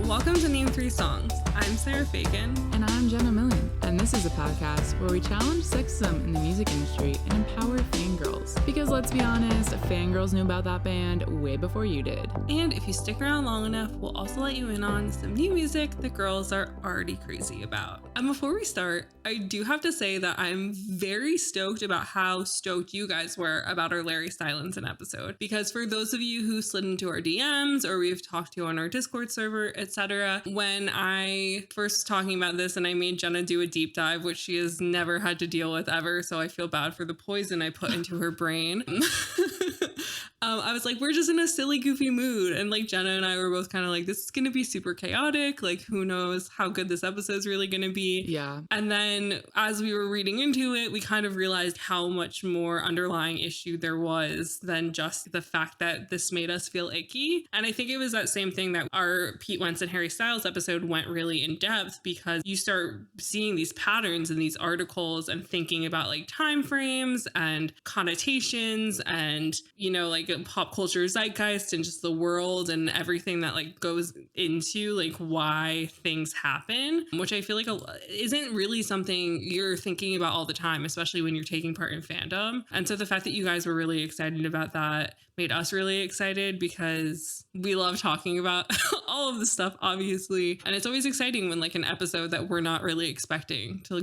Welcome to Name 3 Songs. I'm Sarah Fagan. And I'm Jenna Millen. And this is a podcast where we challenge sexism in the music industry and empower fangirls. Because let's be honest, fangirls knew about that band way before you did. And if you stick around long enough, we'll also let you in on some new music the girls are already crazy about. And before we start, I do have to say that I'm very stoked about how stoked you guys were about our Larry Stylinson episode. Because for those of you who slid into our DMs or we've talked to on our Discord server, etc., when I first was talking about this and I made Jenna do a deep dive, which she has never had to deal with ever, so I feel bad for the poison I put into her brain. I was like, we're just in a silly, goofy mood. And like Jenna and I were both kind of like, this is going to be super chaotic. Like, who knows how good this episode is really going to be. Yeah. And then as we were reading into it, we kind of realized how much more underlying issue there was than just the fact that this made us feel icky. And I think it was that same thing that our Pete Wentz and Harry Styles episode went really in depth, because you start seeing these patterns in these articles and thinking about like time frames and connotations and, you know, like pop culture zeitgeist and just the world and everything that like goes into like why things happen, which I feel like isn't really something you're thinking about all the time, especially when you're taking part in fandom. And so the fact that you guys were really excited about that made us really excited, because we love talking about all of this stuff, obviously. And it's always exciting when like an episode that we're not really expecting to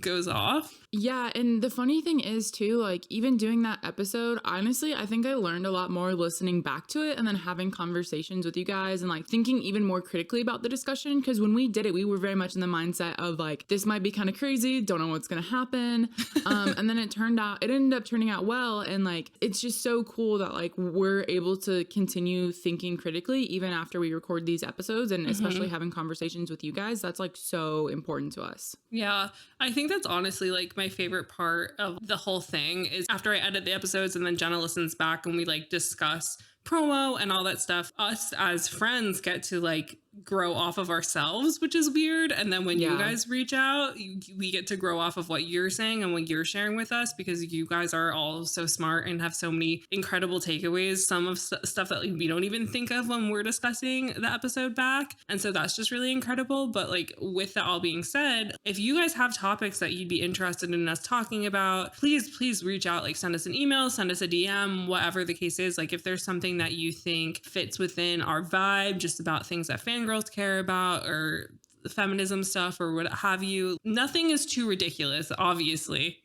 goes off. Yeah, and the funny thing is too, like even doing that episode, honestly, I think I learned a lot more listening back to it and then having conversations with you guys and like thinking even more critically about the discussion. Because when we did it, we were very much in the mindset of like, this might be kind of crazy, don't know what's gonna happen. And then it ended up turning out well. And like, it's just so cool that like we're able to continue thinking critically even after we record these episodes, and especially having conversations with you guys. That's like so important to us. Yeah, I think that's honestly like my favorite part of the whole thing is after I edit the episodes and then Jenna listens back and we like discuss promo and all that stuff, us as friends get to like grow off of ourselves, which is weird. And then when you guys reach out, we get to grow off of what you're saying and what you're sharing with us, because you guys are all so smart and have so many incredible takeaways, some of stuff that like, we don't even think of when we're discussing the episode back. And so that's just really incredible. But like with that all being said, if you guys have topics that you'd be interested in us talking about, please reach out, like send us an email, send us a DM, whatever the case is. Like if there's something that you think fits within our vibe, just about things that fangirls care about or feminism stuff or what have you, nothing is too ridiculous, obviously.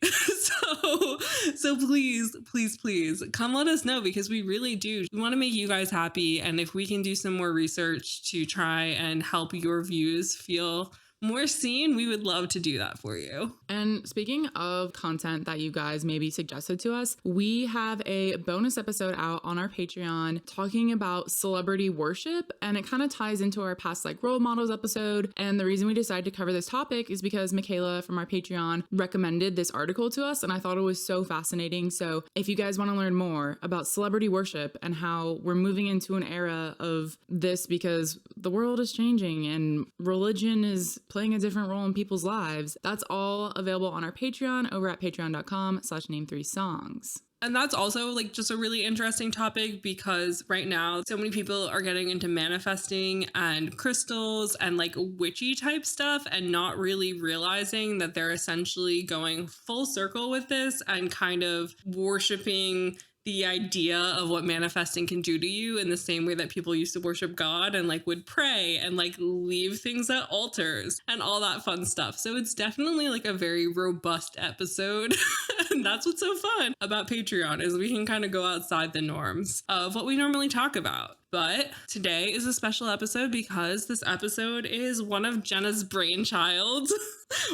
so please come let us know, because we really do. We want to make you guys happy. And if we can do some more research to try and help your views feel more seen, we would love to do that for you. And speaking of content that you guys maybe suggested to us, we have a bonus episode out on our Patreon talking about celebrity worship, and it kind of ties into our past like role models episode. And the reason we decided to cover this topic is because Michaela from our Patreon recommended this article to us, and I thought it was so fascinating. So if you guys want to learn more about celebrity worship and how we're moving into an era of this, because the world is changing and religion is playing a different role in people's lives, that's all available on our Patreon over at patreon.com/name3songs. And that's also like just a really interesting topic, because right now so many people are getting into manifesting and crystals and like witchy type stuff and not really realizing that they're essentially going full circle with this and kind of worshiping the idea of what manifesting can do to you in the same way that people used to worship God and like would pray and like leave things at altars and all that fun stuff. So it's definitely like a very robust episode. And that's what's so fun about Patreon, is we can kind of go outside the norms of what we normally talk about. But today is a special episode because this episode is one of Jenna's brainchild,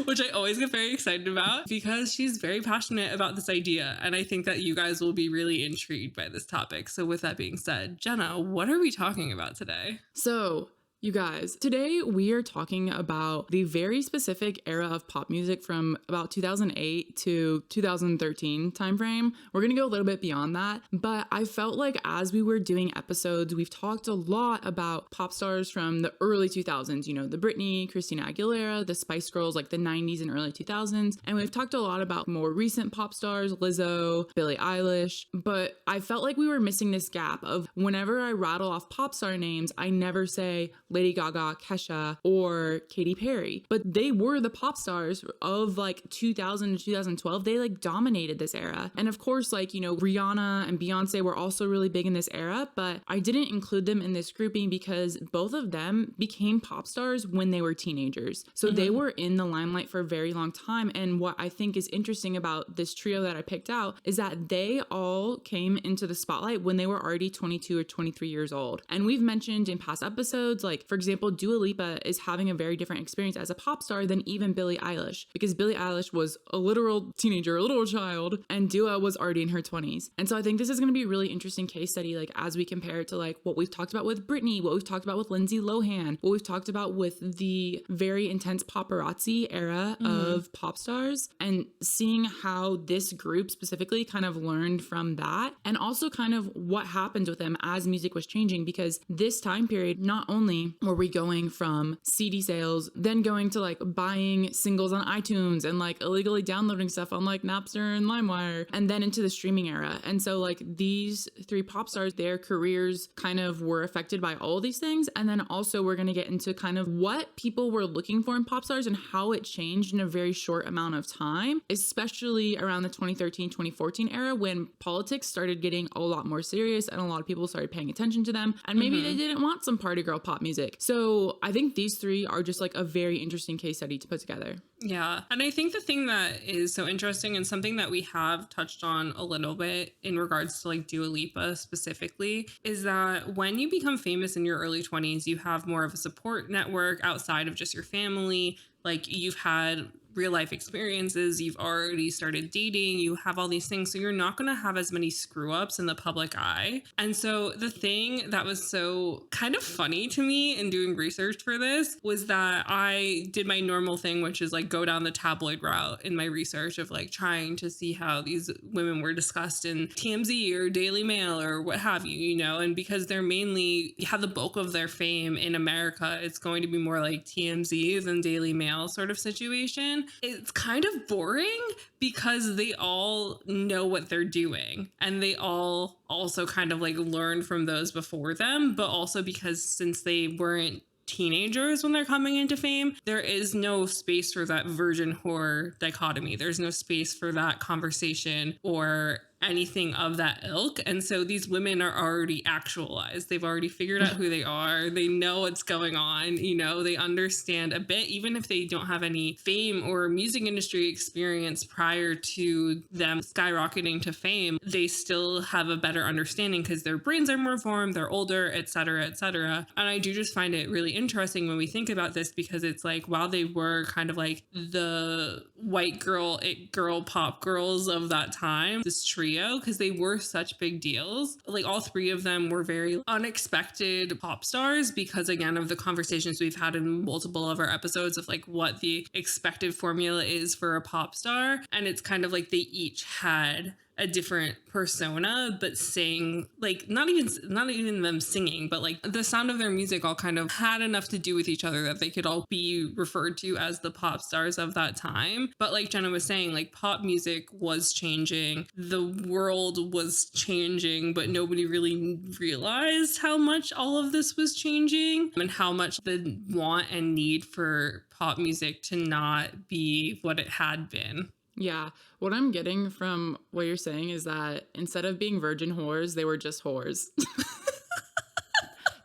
which I always get very excited about because she's very passionate about this idea. And I think that you guys will be really intrigued by this topic. So with that being said, Jenna, what are we talking about today? So you guys, today we are talking about the very specific era of pop music from about 2008 to 2013 timeframe. We're going to go a little bit beyond that, but I felt like as we were doing episodes, we've talked a lot about pop stars from the early 2000s, you know, the Britney, Christina Aguilera, the Spice Girls, like the 90s and early 2000s. And we've talked a lot about more recent pop stars, Lizzo, Billie Eilish, but I felt like we were missing this gap of whenever I rattle off pop star names, I never say Lady Gaga, Kesha, or Katy Perry. But they were the pop stars of like 2000 to 2012. They like dominated this era. And of course, like, you know, Rihanna and Beyonce were also really big in this era, but I didn't include them in this grouping because both of them became pop stars when they were teenagers. So they were in the limelight for a very long time. And what I think is interesting about this trio that I picked out is that they all came into the spotlight when they were already 22 or 23 years old. And we've mentioned in past episodes, like, for example, Dua Lipa is having a very different experience as a pop star than even Billie Eilish, because Billie Eilish was a literal teenager, a little child, and Dua was already in her 20s. And so I think this is going to be a really interesting case study, like, as we compare it to like what we've talked about with Britney, what we've talked about with Lindsay Lohan, what we've talked about with the very intense paparazzi era of pop stars, and seeing how this group specifically kind of learned from that, and also kind of what happened with them as music was changing. Because this time period, not only were we going from CD sales, then going to like buying singles on iTunes and like illegally downloading stuff on like Napster and LimeWire, and then into the streaming era. And so like these three pop stars, their careers kind of were affected by all these things. And then also we're going to get into kind of what people were looking for in pop stars and how it changed in a very short amount of time, especially around the 2013-2014 era, when politics started getting a lot more serious and a lot of people started paying attention to them, and maybe they didn't want some party girl pop music. So I think these three are just like a very interesting case study to put together. Yeah. And I think the thing that is so interesting, and something that we have touched on a little bit in regards to like Dua Lipa specifically, is that when you become famous in your early 20s, you have more of a support network outside of just your family. Like, you've had real life experiences, you've already started dating, you have all these things, so you're not going to have as many screw ups in the public eye. And so the thing that was so kind of funny to me in doing research for this was that I did my normal thing, which is like go down the tabloid route in my research of like trying to see how these women were discussed in TMZ or Daily Mail or what have you, you know. And because they're mainly have the bulk of their fame in America, it's going to be more like TMZ than Daily Mail sort of situation. It's kind of boring because they all know what they're doing, and they all also kind of like learn from those before them, but also because since they weren't teenagers when they're coming into fame, there is no space for that virgin whore dichotomy. There's no space for that conversation or anything of that ilk. And so these women are already actualized. They've already figured out who they are. They know what's going on. You know, they understand a bit, even if they don't have any fame or music industry experience prior to them skyrocketing to fame, they still have a better understanding because their brains are more formed, they're older, et cetera, et cetera. And I do just find it really interesting when we think about this, because it's like, while they were kind of like the white girl, it girl, pop girls of that time, this trio, because they were such big deals. Like, all three of them were very unexpected pop stars because, again, of the conversations we've had in multiple of our episodes of like what the expected formula is for a pop star. And it's kind of like they each had a different persona, but sing like not even them singing, but like the sound of their music all kind of had enough to do with each other that they could all be referred to as the pop stars of that time. But like Jenna was saying, like, pop music was changing, the world was changing, but nobody really realized how much all of this was changing and how much the want and need for pop music to not be what it had been. Yeah. What I'm getting from what you're saying is that instead of being virgin whores, they were just whores.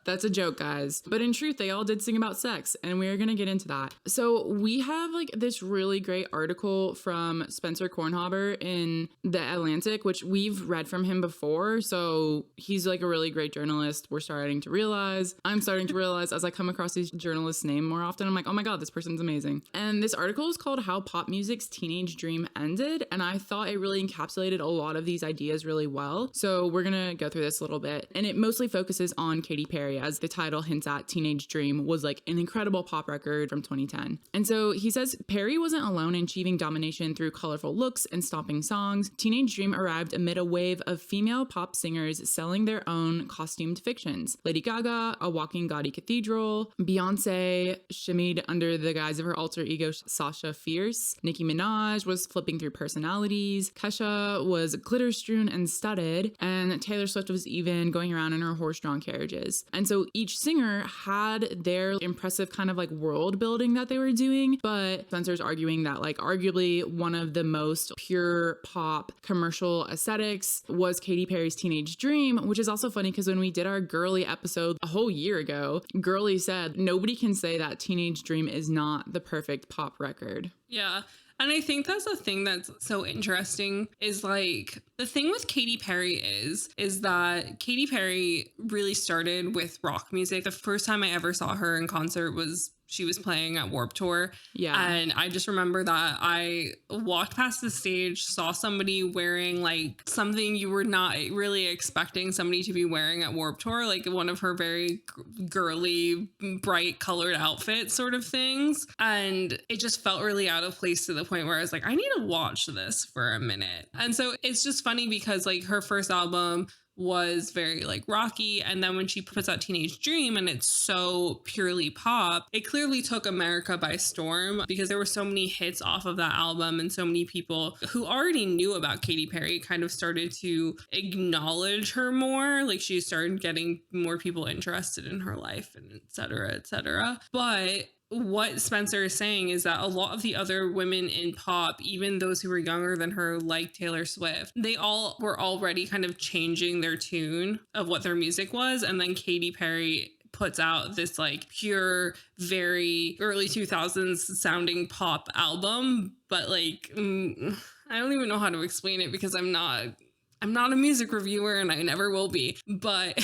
That's a joke, guys. But in truth, they all did sing about sex, and we're going to get into that. So we have like this really great article from Spencer Kornhaber in The Atlantic, which we've read from him before. So he's like a really great journalist. I'm starting to realize as I come across these journalists' name more often, I'm like, oh my God, this person's amazing. And this article is called How Pop Music's Teenage Dream Ended. And I thought it really encapsulated a lot of these ideas really well. So we're going to go through this a little bit. And it mostly focuses on Katy Perry. As the title hints at, Teenage Dream was like an incredible pop record from 2010. And so he says Perry wasn't alone in achieving domination through colorful looks and stomping songs. Teenage Dream arrived amid a wave of female pop singers selling their own costumed fictions. Lady Gaga, a walking gaudy cathedral. Beyonce shimmied under the guise of her alter ego Sasha Fierce. Nicki Minaj was flipping through personalities. Kesha was glitter strewn and studded. And Taylor Swift was even going around in her horse-drawn carriages. And And so each singer had their impressive kind of like world building that they were doing. But Spencer's arguing that like arguably one of the most pure pop commercial aesthetics was Katy Perry's Teenage Dream, which is also funny because when we did our girly episode a whole year ago, Girly said nobody can say that Teenage Dream is not the perfect pop record. Yeah. And I think that's the thing that's so interesting is like the thing with Katy Perry is that Katy Perry really started with rock music. The first time I ever saw her in concert was she was playing at Warped Tour. Yeah. And I just remember that I walked past the stage, saw somebody wearing like something you were not really expecting somebody to be wearing at Warped Tour, like one of her very girly, bright colored outfits sort of things. And it just felt really out of place to the point where I was like, I need to watch this for a minute. And so it's just funny because like her first album was very like rocky, and then when she puts out Teenage Dream and it's so purely pop, it clearly took America by storm because there were so many hits off of that album, and so many people who already knew about Katy Perry kind of started to acknowledge her more. Like she started getting more people interested in her life and et cetera, et cetera. But what Spencer is saying is that a lot of the other women in pop, even those who were younger than her, like Taylor Swift, they all were already kind of changing their tune of what their music was. And then Katy Perry puts out this like pure, very early 2000s sounding pop album. But like, I don't even know how to explain it because I'm not a music reviewer and I never will be. But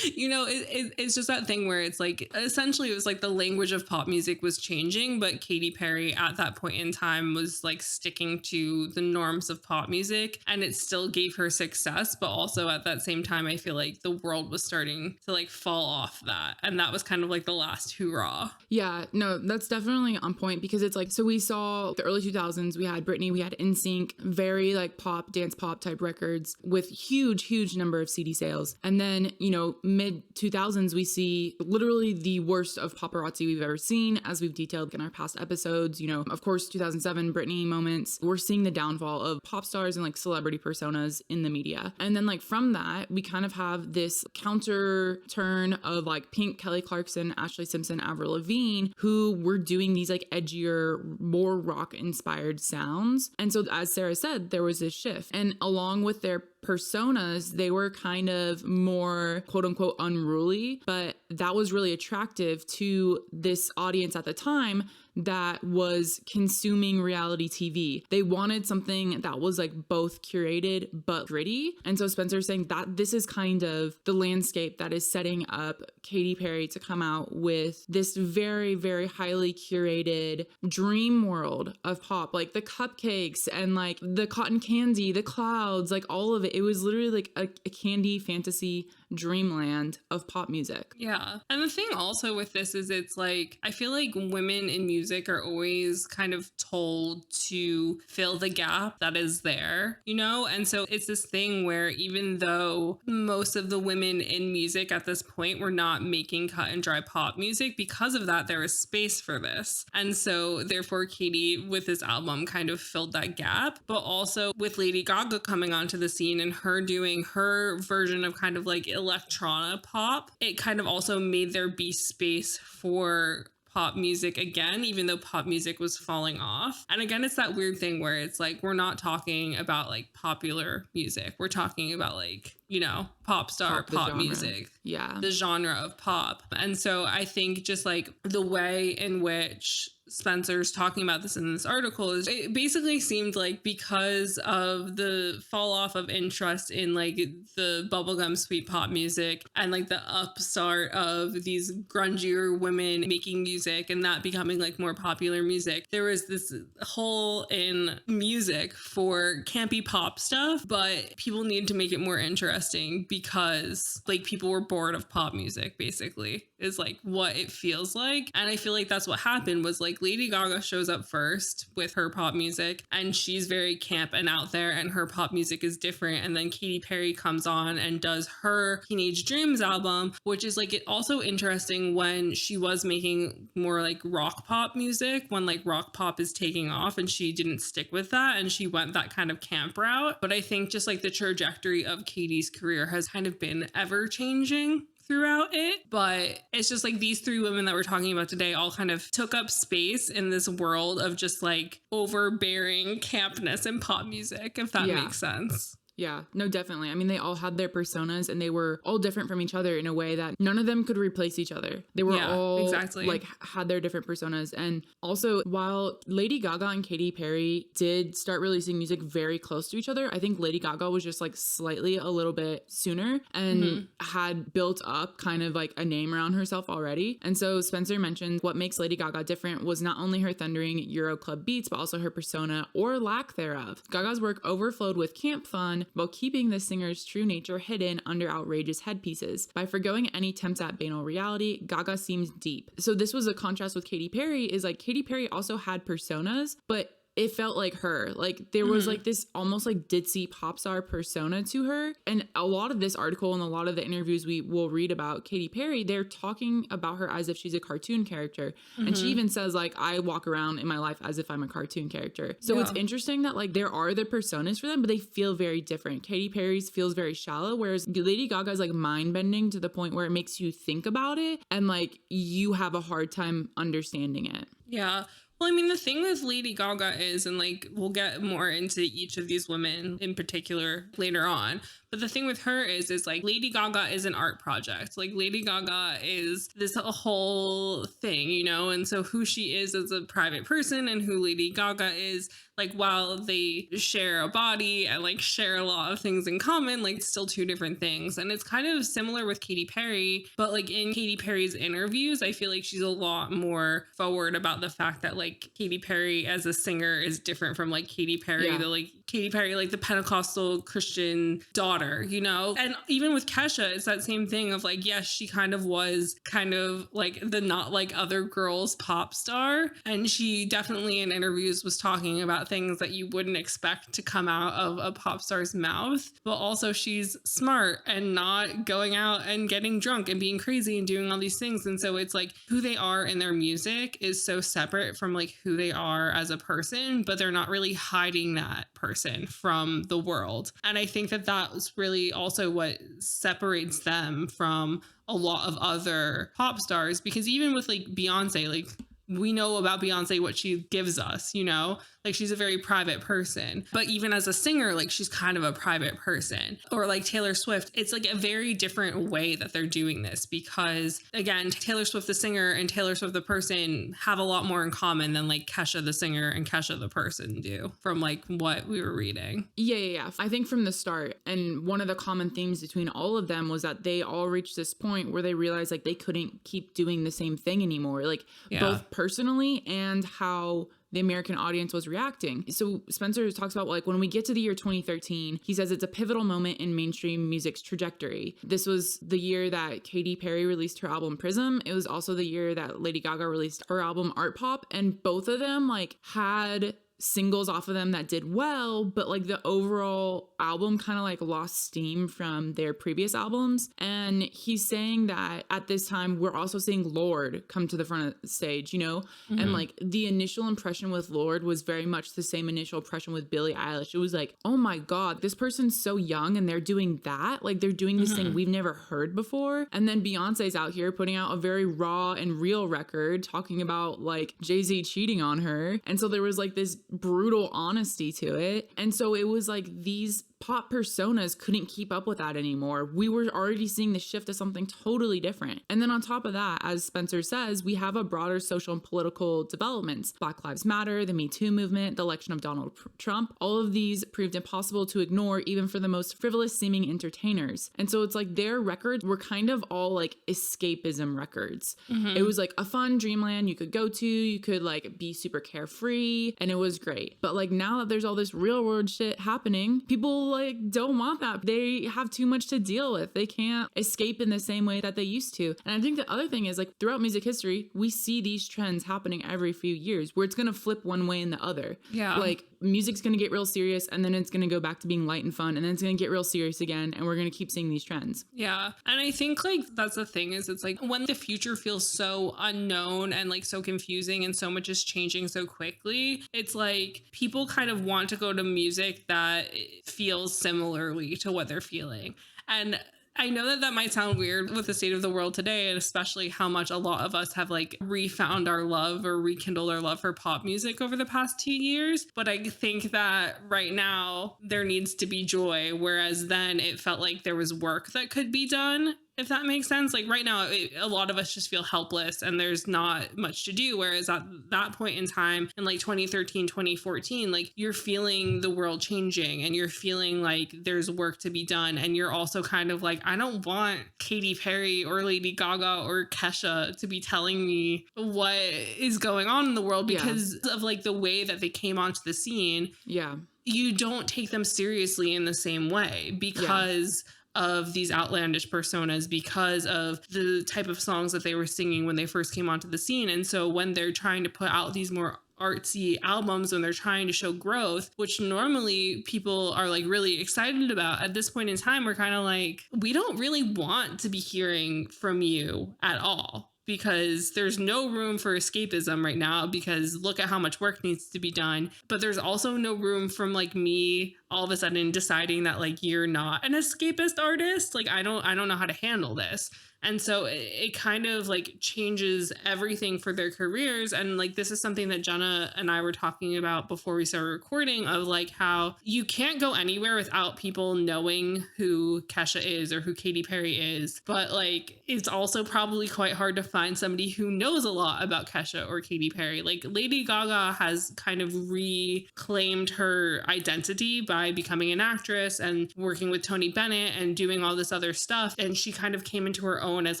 you know, it's just that thing where it's like, essentially it was like the language of pop music was changing, but Katy Perry at that point in time was like sticking to the norms of pop music, and it still gave her success. But also at that same time, I feel like the world was starting to like fall off that. And that was kind of like the last hoorah. Yeah, no, that's definitely on point because it's like, so we saw the early 2000s, we had Britney, we had NSYNC, very like pop, dance pop type records with huge number of CD sales. And then, you know, mid 2000s, we see literally the worst of paparazzi we've ever seen, as we've detailed in our past episodes. You know, of course, 2007 Britney moments. We're seeing the downfall of pop stars and like celebrity personas in the media. And then like from that, we kind of have this counter turn of like Pink, Kelly Clarkson, Ashley Simpson, Avril Lavigne, who were doing these like edgier, more rock inspired sounds. And so as Sarah said, there was this shift. And along with their personas, they were kind of more quote unquote unruly, but that was really attractive to this audience at the time that was consuming reality TV. They wanted something that was like both curated but gritty. And so Spencer's saying that this is kind of the landscape that is setting up Katy Perry to come out with this very highly curated dream world of pop, like the cupcakes and like the cotton candy, the clouds, like all of it. It was literally like a candy fantasy dreamland of pop music. Yeah. And the thing also with this is it's like, I feel like women in music are always kind of told to fill the gap that is there, you know? And so it's this thing where even though most of the women in music at this point were not making cut and dry pop music, because of that, there was space for this. And so therefore Katy with this album kind of filled that gap, but also with Lady Gaga coming onto the scene and her doing her version of kind of like electronic pop, it kind of also made there be space for pop music again, even though pop music was falling off. And again, it's that weird thing where it's like, we're not talking about like popular music. We're talking about like, you know, pop star, pop music. Yeah. The genre of pop. And so I think just like the way in which Spencer's talking about this in this article is it basically seemed like because of the fall off of interest in like the bubblegum sweet pop music and like the upstart of these grungier women making music and that becoming like more popular music, there was this hole in music for campy pop stuff, but people needed to make it more interesting because like people were bored of pop music, basically is like what it feels like. And I feel like that's what happened was like Lady Gaga shows up first with her pop music and she's very camp and out there and her pop music is different. And then Katy Perry comes on and does her Teenage Dreams album, which is like it also interesting when she was making more like rock pop music, when like rock pop is taking off, and she didn't stick with that and she went that kind of camp route. But I think just like the trajectory of Katy's career has kind of been ever changing throughout it, but it's just like these three women that we're talking about today all kind of took up space in this world of just like overbearing campness in pop music, if that makes sense. Yeah, no, definitely. I mean, they all had their personas and they were all different from each other in a way that none of them could replace each other. They were all like had their different personas. And also, while Lady Gaga and Katy Perry did start releasing music very close to each other, I think Lady Gaga was just like slightly a little bit sooner and had built up kind of like a name around herself already. And so Spencer mentioned what makes Lady Gaga different was not only her thundering Euro club beats, but also her persona or lack thereof. Gaga's work overflowed with camp fun, while keeping the singer's true nature hidden under outrageous headpieces. By forgoing any attempts at banal reality, Gaga seems deep. So this was a contrast with Katy Perry, is like Katy Perry also had personas, but it felt like her. Like there was like this almost like ditzy pop star persona to her. And a lot of this article and a lot of the interviews we will read about Katy Perry, they're talking about her as if she's a cartoon character. And she even says like, I walk around in my life as if I'm a cartoon character. So it's interesting that like there are the personas for them, but they feel very different. Katy Perry's feels very shallow, whereas Lady Gaga is like mind bending to the point where it makes you think about it and like you have a hard time understanding it. Yeah. Well, I mean, the thing with Lady Gaga is, and like we'll get more into each of these women in particular later on, but the thing with her is like Lady Gaga is an art project. Like Lady Gaga is this whole thing, you know? And so who she is as a private person and who Lady Gaga is, like while they share a body and like share a lot of things in common, like it's still two different things. And it's kind of similar with Katy Perry, but like in Katy Perry's interviews, I feel like she's a lot more forward about the fact that like Katy Perry as a singer is different from like Katy Perry, the like Katy Perry, like the Pentecostal Christian daughter, you know? And even with Kesha, it's that same thing of like, yes, she kind of was kind of like the not like other girls pop star. And she definitely in interviews was talking about things that you wouldn't expect to come out of a pop star's mouth. But also she's smart and not going out and getting drunk and being crazy and doing all these things. And so it's like who they are in their music is so separate from like who they are as a person, but they're not really hiding that person from the world. And I think that that was really also what separates them from a lot of other pop stars, because even with like Beyonce, like we know about Beyonce, what she gives us, you know, like she's a very private person, but even as a singer, like she's kind of a private person. Or like Taylor Swift, it's like a very different way that they're doing this because again, Taylor Swift, the singer and Taylor Swift, the person have a lot more in common than like Kesha, the singer and Kesha, the person do from like what we were reading. Yeah. I think from the start, and one of the common themes between all of them was that they all reached this point where they realized like they couldn't keep doing the same thing anymore, like both personally and how the American audience was reacting. So Spencer talks about like when we get to the year 2013, he says it's a pivotal moment in mainstream music's trajectory. This was the year that Katy Perry released her album Prism. It was also the year that Lady Gaga released her album Art Pop, and both of them like had singles off of them that did well, but like the overall album kind of like lost steam from their previous albums. And he's saying that at this time we're also seeing Lorde come to the front of the stage, you know? And like the initial impression with Lorde was very much the same initial impression with Billie Eilish. It was like, oh my God, this person's so young and they're doing that. Like they're doing this thing we've never heard before. And then Beyonce's out here putting out a very raw and real record talking about like Jay-Z cheating on her. And so there was like this brutal honesty to it. And so it was like these pop personas couldn't keep up with that anymore. We were already seeing the shift to something totally different. And then on top of that, as Spencer says, we have a broader social and political developments. Black Lives Matter, the Me Too movement, the election of Donald Trump, all of these proved impossible to ignore even for the most frivolous seeming entertainers. And so it's like their records were kind of all like escapism records. It was like a fun dreamland you could go to, you could like be super carefree, and it was great. But like now that there's all this real world shit happening, people like don't want that. They have too much to deal with. They can't escape in the same way that they used to. And I think the other thing is like throughout music history, we see these trends happening every few years where it's going to flip one way and the other. Yeah. Like music's going to get real serious and then it's going to go back to being light and fun and then it's going to get real serious again. And we're going to keep seeing these trends. Yeah. And I think like that's the thing is it's like when the future feels so unknown and like so confusing and so much is changing so quickly, it's like people kind of want to go to music that feels similarly to what they're feeling. And I know that that might sound weird with the state of the world today, and especially how much a lot of us have like refound our love or rekindled our love for pop music over the past 2 years. But I think that right now there needs to be joy, whereas then it felt like there was work that could be done. If that makes sense. Like right now, a lot of us just feel helpless and there's not much to do. Whereas at that point in time, in like 2013, 2014, like you're feeling the world changing and you're feeling like there's work to be done. And you're also kind of like, I don't want Katy Perry or Lady Gaga or Kesha to be telling me what is going on in the world because of like the way that they came onto the scene. Yeah. You don't take them seriously in the same way because of these outlandish personas, because of the type of songs that they were singing when they first came onto the scene. And so when they're trying to put out these more artsy albums, when they're trying to show growth, which normally people are like really excited about, at this point in time, we're kind of like, we don't really want to be hearing from you at all. Because there's no room for escapism right now, because look at how much work needs to be done. But there's also no room from like me all of a sudden deciding that like you're not an escapist artist. Like I don't know how to handle this. And so it kind of like changes everything for their careers. And like this is something that Jenna and I were talking about before we started recording, of like how you can't go anywhere without people knowing who Kesha is or who Katy Perry is. But like it's also probably quite hard to find somebody who knows a lot about Kesha or Katy Perry. Like Lady Gaga has kind of reclaimed her identity by becoming an actress and working with Tony Bennett and doing all this other stuff. And she kind of came into her own as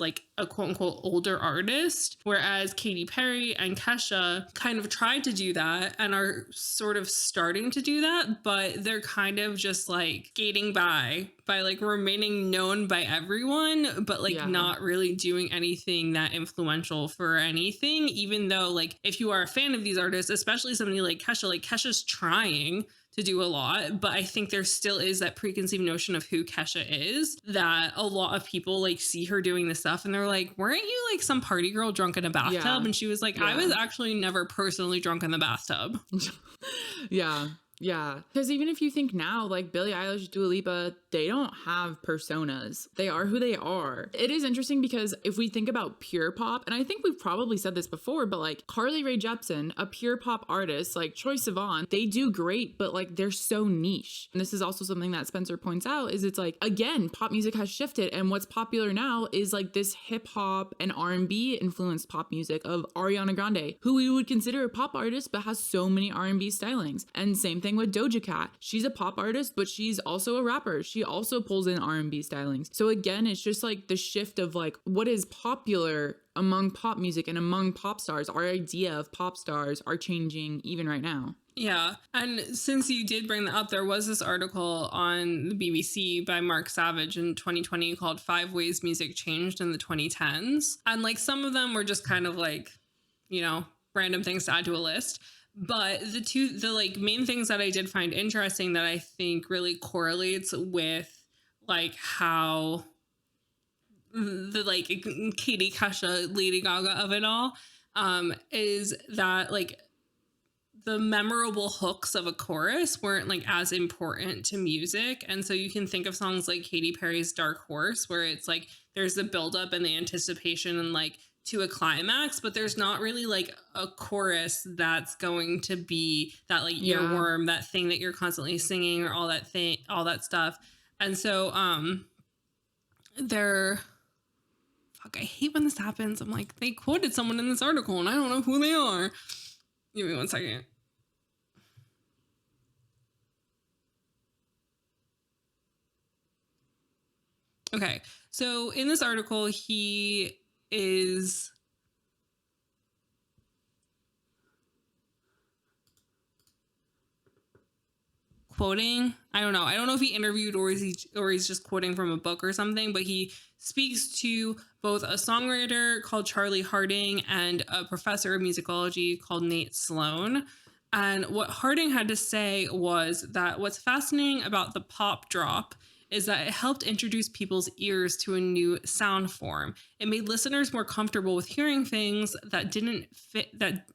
like a quote unquote older artist, whereas Katy Perry and Kesha kind of tried to do that and are sort of starting to do that, but they're kind of just like skating by like remaining known by everyone, but like not really doing anything that influential for anything, even though like if you are a fan of these artists, especially somebody like Kesha's trying to do a lot, but I think there still is that preconceived notion of who Kesha is, that a lot of people like see her doing this stuff and they're like, weren't you like some party girl drunk in a bathtub? And she was like, I was actually never personally drunk in the bathtub. Yeah. Because even if you think now, like Billie Eilish, Dua Lipa, they don't have personas. They are who they are. It is interesting because if we think about pure pop, and I think we've probably said this before, but like Carly Rae Jepsen, a pure pop artist, like Troye Sivan, they do great, but like they're so niche. And this is also something that Spencer points out, is it's like, again, pop music has shifted. And what's popular now is like this hip hop and R&B influenced pop music of Ariana Grande, who we would consider a pop artist, but has so many R&B stylings. And same thing with Doja Cat. She's a pop artist, but she's also a rapper. She also pulls in R&B stylings. So again, it's just like the shift of like what is popular among pop music and among pop stars. Our idea of pop stars are changing even right now. Yeah. And since you did bring that up, there was this article on the BBC by Mark Savage in 2020 called 5 Ways Music Changed in the 2010s. And like some of them were just kind of like, you know, random things to add to a list. But the like main things that I did find interesting that I think really correlates with like how the like Katy, Kesha, Lady Gaga of it all is that like the memorable hooks of a chorus weren't like as important to music. And so you can think of songs like Katy Perry's Dark Horse, where it's like there's the buildup and the anticipation and like to a climax, but there's not really like a chorus that's going to be that like earworm, that thing that you're constantly singing or all that stuff. And so I hate when this happens. I'm like, they quoted someone in this article and I don't know who they are. Give me 1 second. Okay, so in this article, he is quoting, I don't know if he interviewed or he's just quoting from a book or something, but he speaks to both a songwriter called Charlie Harding and a professor of musicology called Nate Sloan. And what Harding had to say was that what's fascinating about the pop drop is that it helped introduce people's ears to a new sound form. It made listeners more comfortable with hearing things that didn't fit, that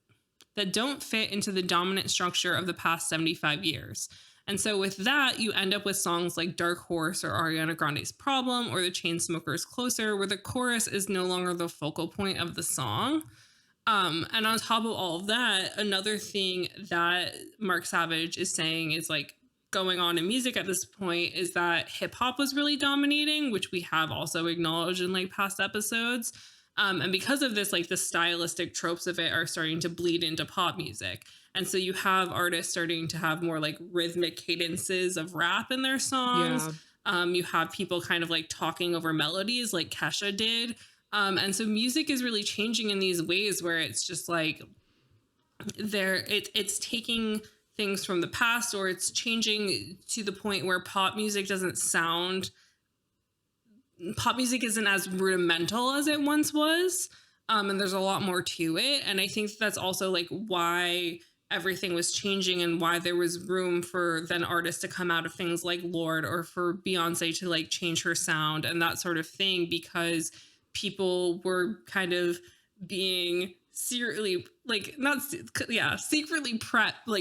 don't fit into the dominant structure of the past 75 years. And so with that, you end up with songs like Dark Horse or Ariana Grande's Problem or the Chainsmokers Closer, where the chorus is no longer the focal point of the song. And on top of all of that, another thing that Mark Savage is saying is like going on in music at this point is that hip hop was really dominating, which we have also acknowledged in like past episodes. And because of this, like the stylistic tropes of it are starting to bleed into pop music. And so you have artists starting to have more like rhythmic cadences of rap in their songs. You have people kind of like talking over melodies like Kesha did. And so music is really changing in these ways where it's just like it's taking things from the past, or it's changing to the point where pop music isn't as rudimental as it once was. And there's a lot more to it. And I think that's also like why everything was changing and why there was room for then artists to come out of things like Lorde or for Beyonce to like change her sound and that sort of thing, because people were kind of being secretly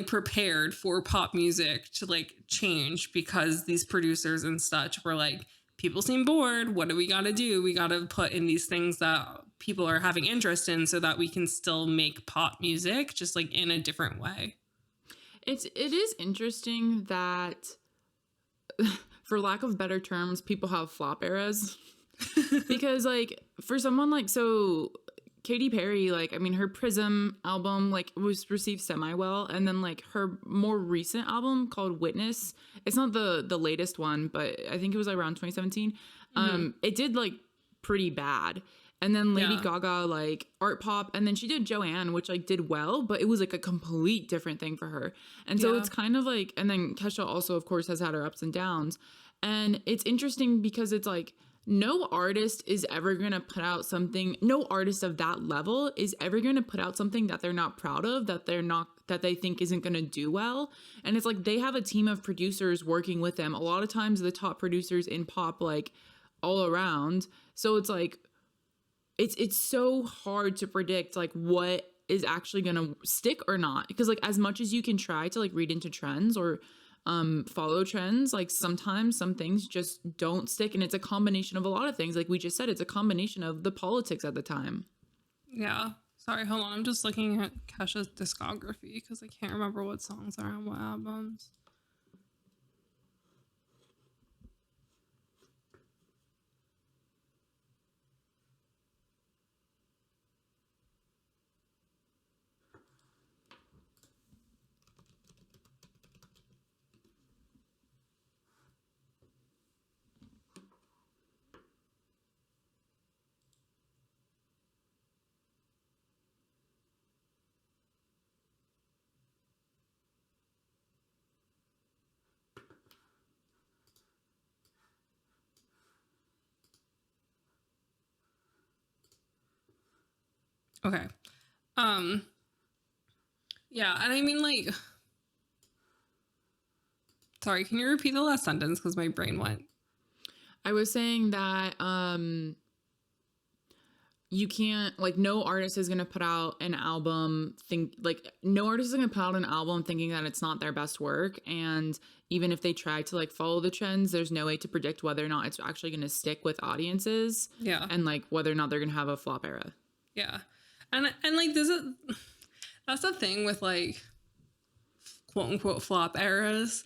prepared for pop music to like change, because these producers and such were like, people seem bored. What do we got to do? We got to put in these things that people are having interest in so that we can still make pop music just like in a different way. It is interesting that, for lack of better terms, people have flop eras. Because like for someone like, so Katy Perry, like, I mean, her Prism album like was received semi well, and then like her more recent album called Witness, it's not the latest one, but I think it was like around 2017. It did like pretty bad. And then Lady Gaga, like art pop, and then she did Joanne, which like did well, but it was like a complete different thing for her. And so it's kind of like, and then Kesha also of course has had her ups and downs. And it's interesting because it's like, no artist is ever going to put out something, no artist of that level is ever going to put out something that they're not proud of, that they think isn't going to do well. And it's like they have a team of producers working with them. A lot of times the top producers in pop, like all around. So it's like, it's so hard to predict like what is actually going to stick or not. Because like as much as you can try to like read into trends or follow trends, like sometimes some things just don't stick, and it's a combination of a lot of things. Like we just said, it's a combination of the politics at the time. Yeah, sorry, hold on, I'm just looking at Kesha's discography because I can't remember what songs are on what albums. Okay. Yeah, and I mean like, sorry, can you repeat the last sentence because my brain went. I was saying that you can't, like, no artist is going to put out an album thinking that it's not their best work. And even if they try to like follow the trends, there's no way to predict whether or not it's actually going to stick with audiences. Yeah. And like whether or not they're going to have a flop era. Yeah. And like that's the thing with like quote unquote flop eras,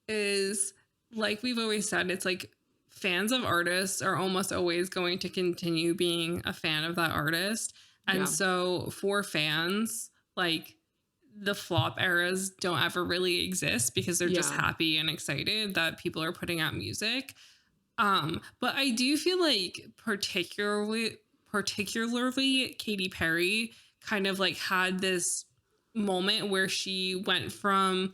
is like we've always said, it's like fans of artists are almost always going to continue being a fan of that artist. And so for fans, like the flop eras don't ever really exist because they're just happy and excited that people are putting out music. But I do feel like particularly Katy Perry kind of like had this moment where she went from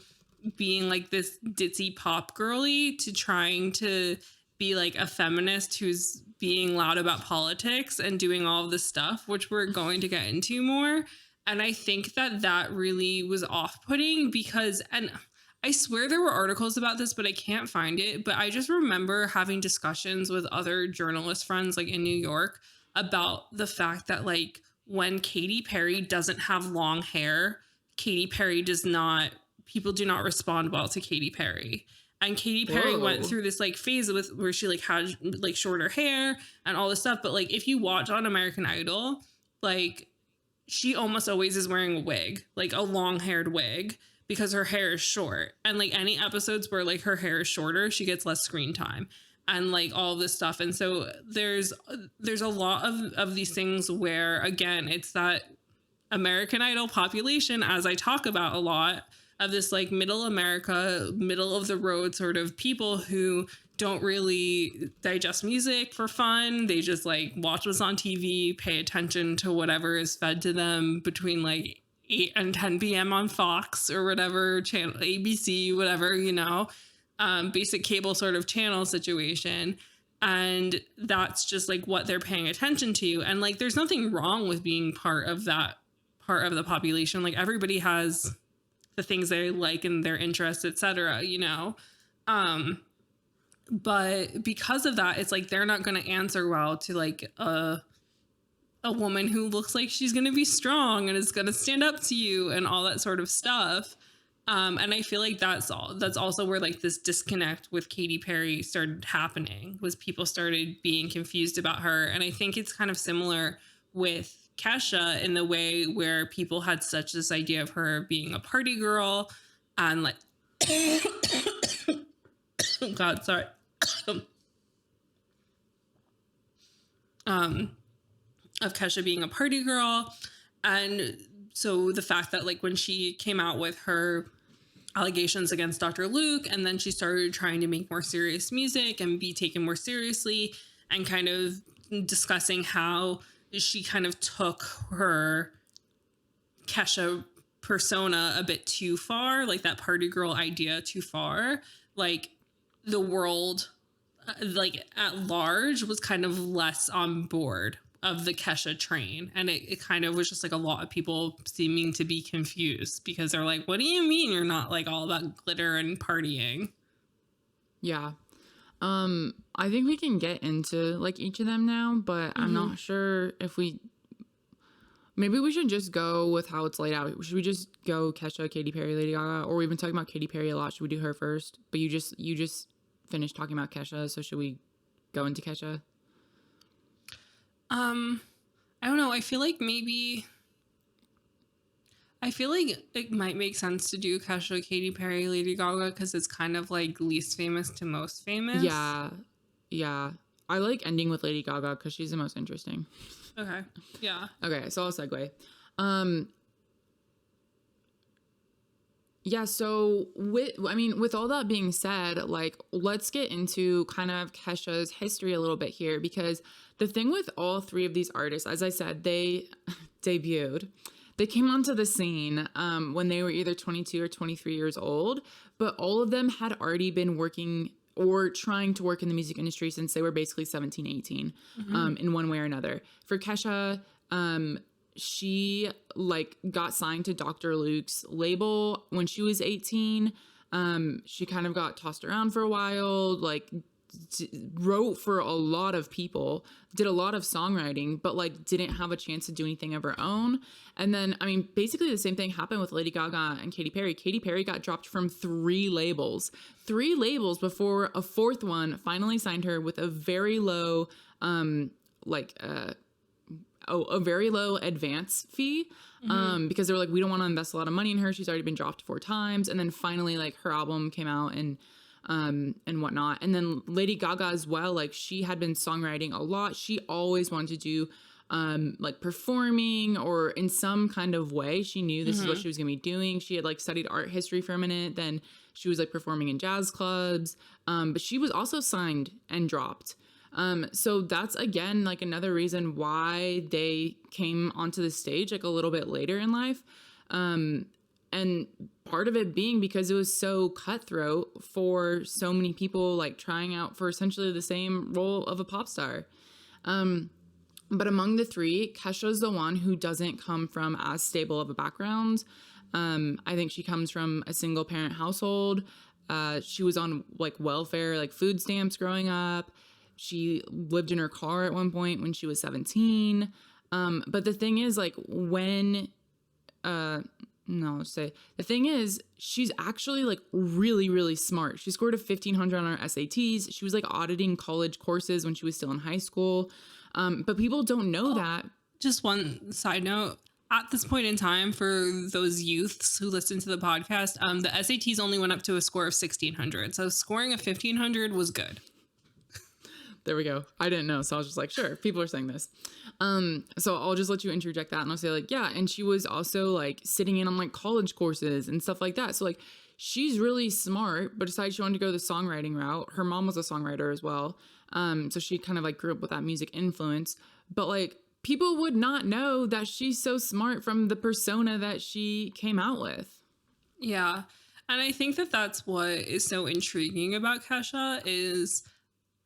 being like this ditzy pop girly to trying to be like a feminist who's being loud about politics and doing all of this stuff, which we're going to get into more. And I think that really was off-putting because, and I swear there were articles about this, but I can't find it. But I just remember having discussions with other journalist friends like in New York about the fact that like when Katy Perry doesn't have long hair, Katy Perry does not people do not respond well to Katy Perry. And Katy Perry went through this like phase with where she like had like shorter hair and all this stuff. But like if you watch on American Idol, like she almost always is wearing a wig, like a long haired wig, because her hair is short. And like any episodes where like her hair is shorter, she gets less screen time and like all this stuff. And so there's a lot of these things where, again, it's that American Idol population, as I talk about a lot, of this like middle America, middle of the road sort of people who don't really digest music for fun. They just like watch what's on TV, pay attention to whatever is fed to them between like 8 and 10 p.m. on Fox or whatever channel, ABC, whatever, you know, basic cable sort of channel situation. And that's just like what they're paying attention to. And like, there's nothing wrong with being part of that part of the population. Like everybody has the things they like and their interests, etc., you know? But because of that, it's like, they're not going to answer well to like a woman who looks like she's going to be strong and is going to stand up to you and all that sort of stuff. And I feel like that's also where like this disconnect with Katy Perry started happening, was people started being confused about her. And I think it's kind of similar with Kesha in the way where people had such this idea of her being a party girl and like, oh God, sorry. Of Kesha being a party girl. And so the fact that like when she came out with her allegations against Dr. Luke, and then she started trying to make more serious music and be taken more seriously, and kind of discussing how she kind of took her Kesha persona a bit too far, like that party girl idea too far. Like the world, like at large, was kind of less on board of the Kesha train. And it kind of was just like a lot of people seeming to be confused because they're like, what do you mean you're not like all about glitter and partying? Yeah. I think we can get into like each of them now, but I'm not sure if maybe we should just go with how it's laid out. Should we just go Kesha, Katy Perry, Lady Gaga? Or we've been talking about Katy Perry a lot. Should we do her first? But you just finished talking about Kesha, so should we go into Kesha? I don't know. I feel like it might make sense to do Kesha, Katy Perry, Lady Gaga, because it's kind of like least famous to most famous. Yeah. I like ending with Lady Gaga because she's the most interesting. Okay. Yeah. Okay, so I'll segue. Yeah, so with all that being said, like, let's get into kind of Kesha's history a little bit here, because the thing with all three of these artists, as I said, they debuted. They came onto the scene when they were either 22 or 23 years old, but all of them had already been working or trying to work in the music industry since they were basically 17, 18, in one way or another. For Kesha, she like got signed to Dr. Luke's label when she was 18. She kind of got tossed around for a while, like wrote for a lot of people, did a lot of songwriting, but like didn't have a chance to do anything of her own. And then, I mean, basically the same thing happened with Lady Gaga and Katy Perry. Katy Perry got dropped from 3 labels before a 4th one finally signed her with a very low, a very low advance fee, because they were like, we don't want to invest a lot of money in her. She's already been dropped 4 times. And then finally, like, her album came out and whatnot. And then Lady Gaga as well, like, she had been songwriting a lot. She always wanted to do like performing or in some kind of way. She knew this is what she was gonna be doing. She had like studied art history for a minute, then she was like performing in jazz clubs, but she was also signed and dropped. So that's again like another reason why they came onto the stage like a little bit later in life, and part of it being because it was so cutthroat for so many people like trying out for essentially the same role of a pop star. But among the 3, Kesha's the one who doesn't come from as stable of a background. I think she comes from a single parent household. She was on like welfare, like food stamps growing up. She lived in her car at one point when she was 17. But the thing is, like, when No, I'll say the thing is, she's actually like really, really smart. She scored a 1500 on her SATs. She was like auditing college courses when she was still in high school. But people don't know that. Just one side note. At this point in time, for those youths who listen to the podcast, the SATs only went up to a score of 1600. So scoring a 1500 was good. There we go. I didn't know. So I was just like, sure, people are saying this. So I'll just let you interject that and I'll say like, yeah. And she was also like sitting in on like college courses and stuff like that. So like she's really smart, but decided she wanted to go the songwriting route. Her mom was a songwriter as well. So she kind of like grew up with that music influence, but like people would not know that she's so smart from the persona that she came out with. Yeah. And I think that that's what is so intriguing about Kesha is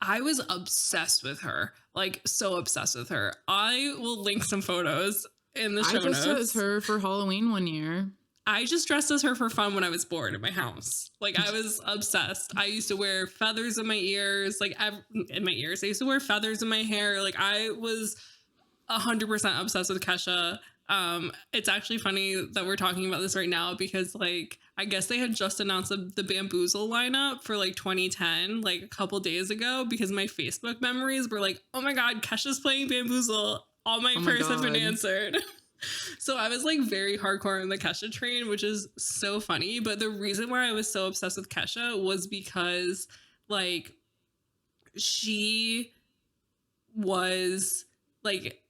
I was obsessed with her, like so obsessed with her. I will link some photos in the show notes. I dressed as her for Halloween one year. I just dressed as her for fun when I was bored in my house. Like I was obsessed. I used to wear feathers in my ears, like in my ears. I used to wear feathers in my hair. Like I was 100% obsessed with Kesha. It's actually funny that we're talking about this right now because like I guess they had just announced the Bamboozle lineup for like 2010 like a couple days ago because my Facebook memories were like, oh my god, Kesha's playing Bamboozle, all my prayers have been answered. So I was like very hardcore on the Kesha train, which is so funny. But the reason why I was so obsessed with Kesha was because like she was like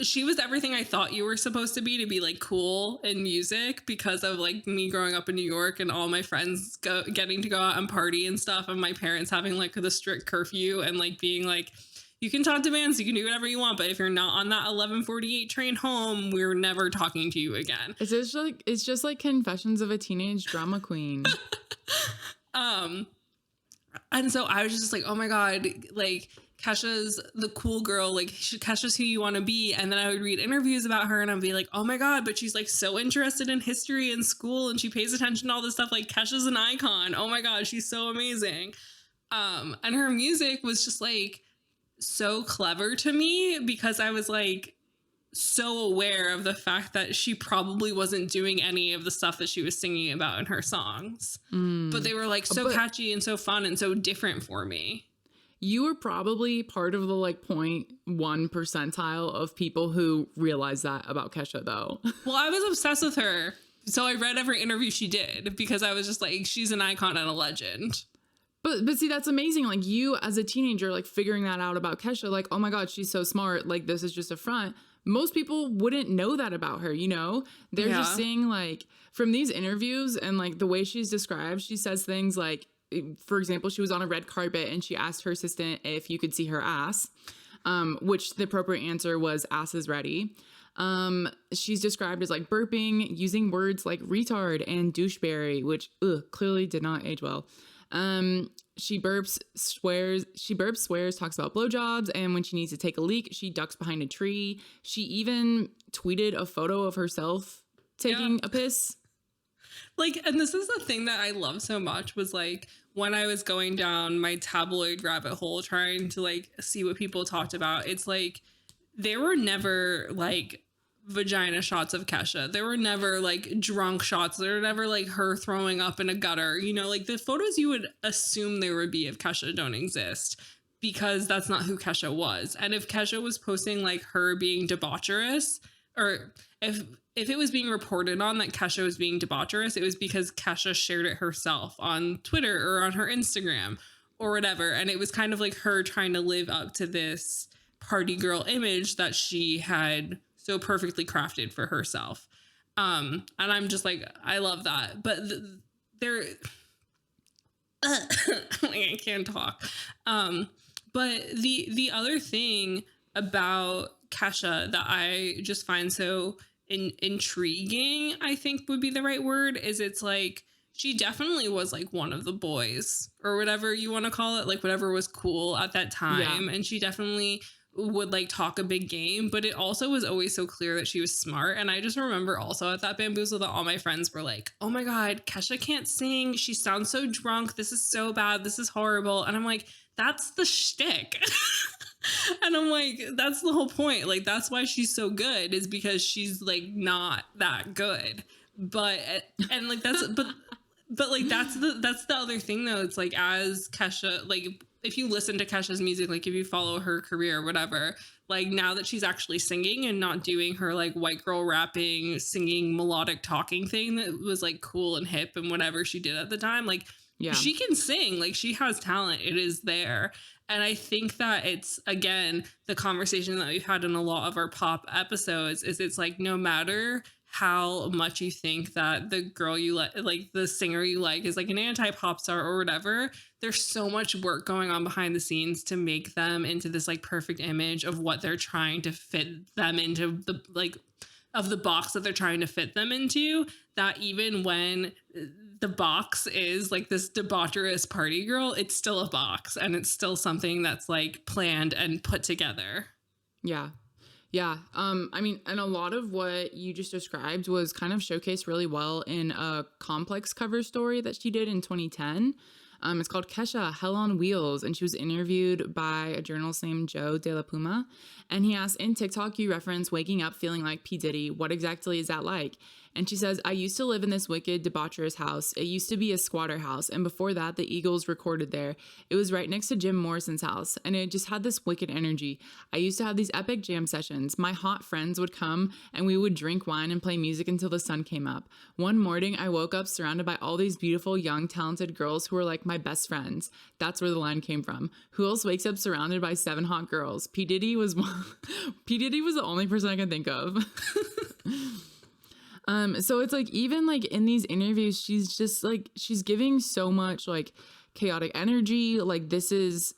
she was everything I thought you were supposed to be like cool in music because of like me growing up in New York and all my friends getting to go out and party and stuff and my parents having like the strict curfew and like being like, you can talk to bands, you can do whatever you want, but if you're not on that 11:48 train home, we're never talking to you again. It's just like Confessions of a Teenage Drama Queen. And so I was just like, oh my god, like Kesha's the cool girl, like Kesha's who you want to be. And then I would read interviews about her and I'd be like, oh my god, but she's like so interested in history and school and she pays attention to all this stuff. Like Kesha's an icon. Oh my god, she's so amazing. And her music was just like so clever to me because I was like so aware of the fact that she probably wasn't doing any of the stuff that she was singing about in her songs. But they were like so catchy and so fun and so different for me. You were probably part of the like 0.1 percentile of people who realized that about Kesha though. Well, I was obsessed with her. So I read every interview she did because I was just like, she's an icon and a legend. But see, that's amazing. Like you as a teenager, like figuring that out about Kesha, like, oh my God, she's so smart. Like this is just a front. Most people wouldn't know that about her, you know? They're just seeing like from these interviews and like the way she's described, she says things like, for example, she was on a red carpet and she asked her assistant if you could see her ass, which the appropriate answer was ass is ready. She's described as like burping, using words like retard and doucheberry, which clearly did not age well. She burps, swears, talks about blowjobs, and when she needs to take a leak, she ducks behind a tree. She even tweeted a photo of herself taking a piss. Like, and this is the thing that I love so much was like when I was going down my tabloid rabbit hole trying to like see what people talked about, it's like there were never like vagina shots of Kesha. There were never like drunk shots. There were never like her throwing up in a gutter. You know, like the photos you would assume there would be of Kesha don't exist because that's not who Kesha was. And if Kesha was posting like her being debaucherous, or if it was being reported on that Kesha was being debaucherous, it was because Kesha shared it herself on Twitter or on her Instagram or whatever. And it was kind of like her trying to live up to this party girl image that she had so perfectly crafted for herself. And I'm just like, I love that. But I can't talk. But the other thing about Kesha that I just find so intriguing, I think would be the right word, is it's like she definitely was like one of the boys or whatever you want to call it, like whatever was cool at that time. And she definitely would like talk a big game, but it also was always so clear that she was smart. And I just remember also at that Bamboozle that all my friends were like, oh my God, Kesha can't sing. She sounds so drunk. This is so bad. This is horrible. And I'm like, that's the shtick. And I'm like, that's the whole point. Like, that's why she's so good, is because she's like not that good. But and like but like that's the other thing though. It's like, as Kesha, like if you listen to Kesha's music, like if you follow her career or whatever, like now that she's actually singing and not doing her like white girl rapping, singing melodic talking thing that was like cool and hip and whatever she did at the time, like Yeah. she can sing, like she has talent, it is there. And I think that it's, again, the conversation that we've had in a lot of our pop episodes is, it's like, no matter how much you think that the girl you like the singer you like is like an anti-pop star or whatever, there's so much work going on behind the scenes to make them into this like perfect image of what they're trying to fit them into, the like of the box that they're trying to fit them into, that even when the box is like this debaucherous party girl, it's still a box, and it's still something that's like planned and put together. Yeah. Yeah. I mean, and a lot of what you just described was kind of showcased really well in a Complex cover story that she did in 2010. It's called Kesha, Hell on Wheels, and she was interviewed by a journalist named Joe De La Puma. And he asked, in TikTok, you reference waking up feeling like P. Diddy. What exactly is that like? And she says, I used to live in this wicked, debaucherous house. It used to be a squatter house. And before that, the Eagles recorded there. It was right next to Jim Morrison's house. And it just had this wicked energy. I used to have these epic jam sessions. My hot friends would come and we would drink wine and play music until the sun came up. One morning, I woke up surrounded by all these beautiful, young, talented girls who were like my best friends. That's where the line came from. Who else wakes up surrounded by 7 hot girls? P. Diddy was one. P. Diddy was the only person I can think of. So it's like, even like in these interviews, she's just like, she's giving so much like chaotic energy. Like this is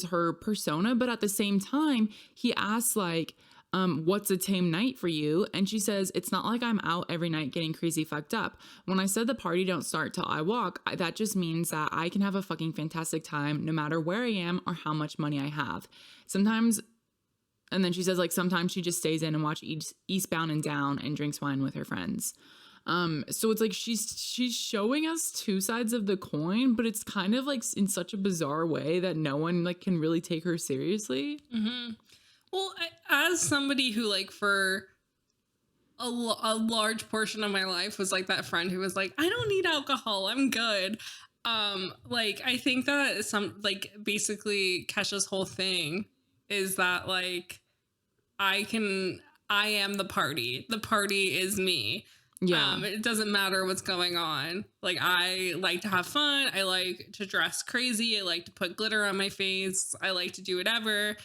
her persona. But at the same time, he asks like, what's a tame night for you? And she says, it's not like I'm out every night getting crazy fucked up. When I said the party don't start till I walk, that just means that I can have a fucking fantastic time no matter where I am or how much money I have. Sometimes. And then she says, like, sometimes she just stays in and watch Eastbound and Down and drinks wine with her friends. So it's like she's showing us two sides of the coin, but it's kind of like in such a bizarre way that no one like can really take her seriously. Mm-hmm. Well, as somebody who like for a large portion of my life was like that friend who was like, I don't need alcohol, I'm good. Like I think that basically Kesha's whole thing is that like, I am the party. The party is me. Yeah. It doesn't matter what's going on. Like, I like to have fun. I like to dress crazy. I like to put glitter on my face. I like to do whatever.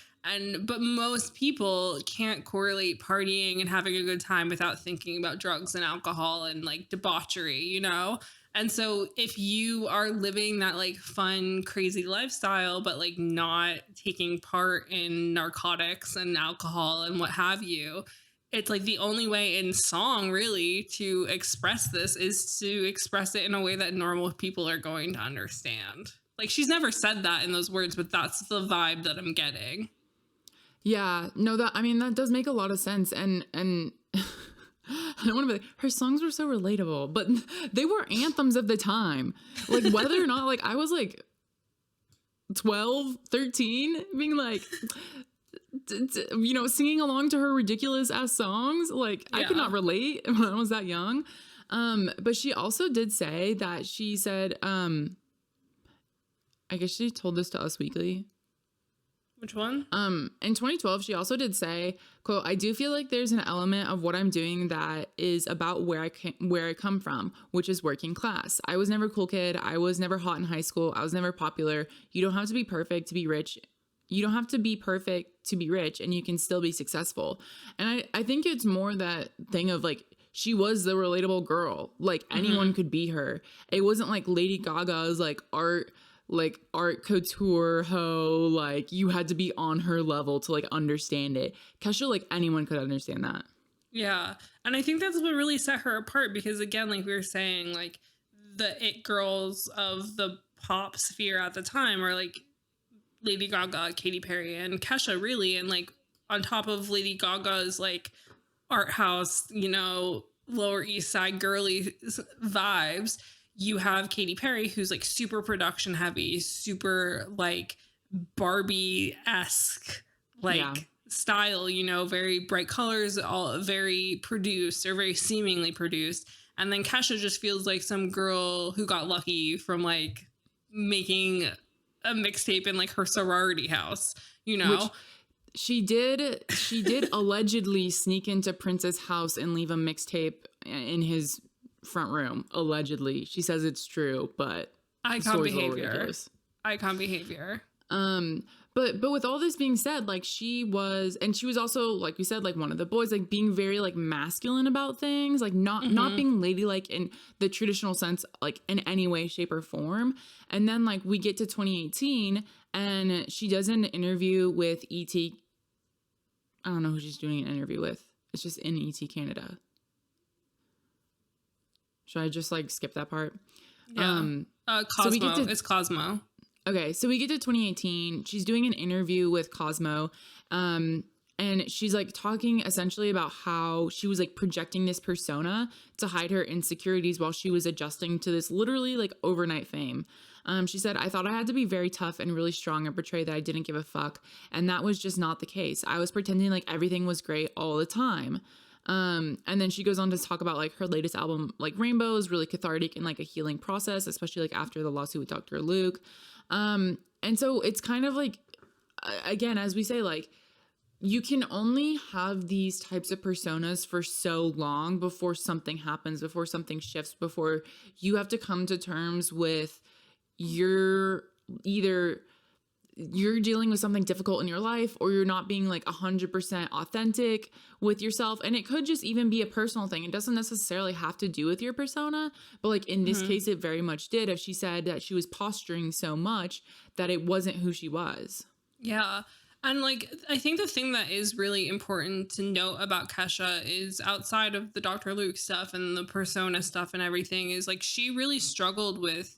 But most people can't correlate partying and having a good time without thinking about drugs and alcohol and like debauchery, you know? And so if you are living that like fun, crazy lifestyle, but like not taking part in narcotics and alcohol and what have you, it's like the only way in song really to express this is to express it in a way that normal people are going to understand. Like she's never said that in those words, but that's the vibe that I'm getting. Yeah, no, that does make a lot of sense. And I don't want to be like, her songs were so relatable, but they were anthems of the time. Like whether or not, like I was like 12, 13, being like, singing along to her ridiculous ass songs. Like I could not relate when I was that young. But she also did say that she said, I guess she told this to Us Weekly. Which one? In 2012, she also did say, quote, I do feel like there's an element of what I'm doing that is about where I come from, which is working class. I was never a cool kid. I was never hot in high school. I was never popular. You don't have to be perfect to be rich. You don't have to be perfect to be rich, and you can still be successful. And I think it's more that thing of like, she was the relatable girl. Like anyone could be her. It wasn't like Lady Gaga's like art couture hoe, like you had to be on her level to like understand it. Kesha, like anyone could understand that. Yeah. And I think that's what really set her apart, because again, like we were saying, like the it girls of the pop sphere at the time are like Lady Gaga, Katy Perry, and Kesha really. And like on top of Lady Gaga's like art house, Lower East Side girly vibes, you have Katy Perry, who's like super production heavy, super like Barbie-esque Yeah. like style, you know, very bright colors, all very produced or very seemingly produced. And then Kesha just feels like some girl who got lucky from like making a mixtape in like her sorority house, you Which know? she did allegedly sneak into Prince's house and leave a mixtape in his front room. Allegedly. She says it's true, but the Icon story's a little behavior. ridiculous. Icon behavior. But with all this being said, like she was also, like we said, like one of the boys, like being very like masculine about things, like not being ladylike in the traditional sense, like in any way, shape, or form. And then like we get to 2018 and she does an interview with ET. I don't know who she's doing an interview with. It's just in ET Canada. Should I just like skip that part? Yeah. Cosmo. It's Cosmo. Okay, so we get to 2018. She's doing an interview with Cosmo. And she's like talking essentially about how she was like projecting this persona to hide her insecurities while she was adjusting to this literally like overnight fame. She said, I thought I had to be very tough and really strong and portray that I didn't give a fuck. And that was just not the case. I was pretending like everything was great all the time. And then she goes on to talk about like her latest album, like Rainbow, is really cathartic and like a healing process, especially like after the lawsuit with Dr. Luke. And so it's kind of like, again, as we say, like, you can only have these types of personas for so long before something happens, before something shifts, before you have to come to terms with you're dealing with something difficult in your life, or you're not being like 100% authentic with yourself. And it could just even be a personal thing. It doesn't necessarily have to do with your persona, but like in this case, it very much did. If she said that she was posturing so much that it wasn't who she was. Yeah. And like, I think the thing that is really important to note about Kesha is, outside of the Dr. Luke stuff and the persona stuff and everything, is like she really struggled with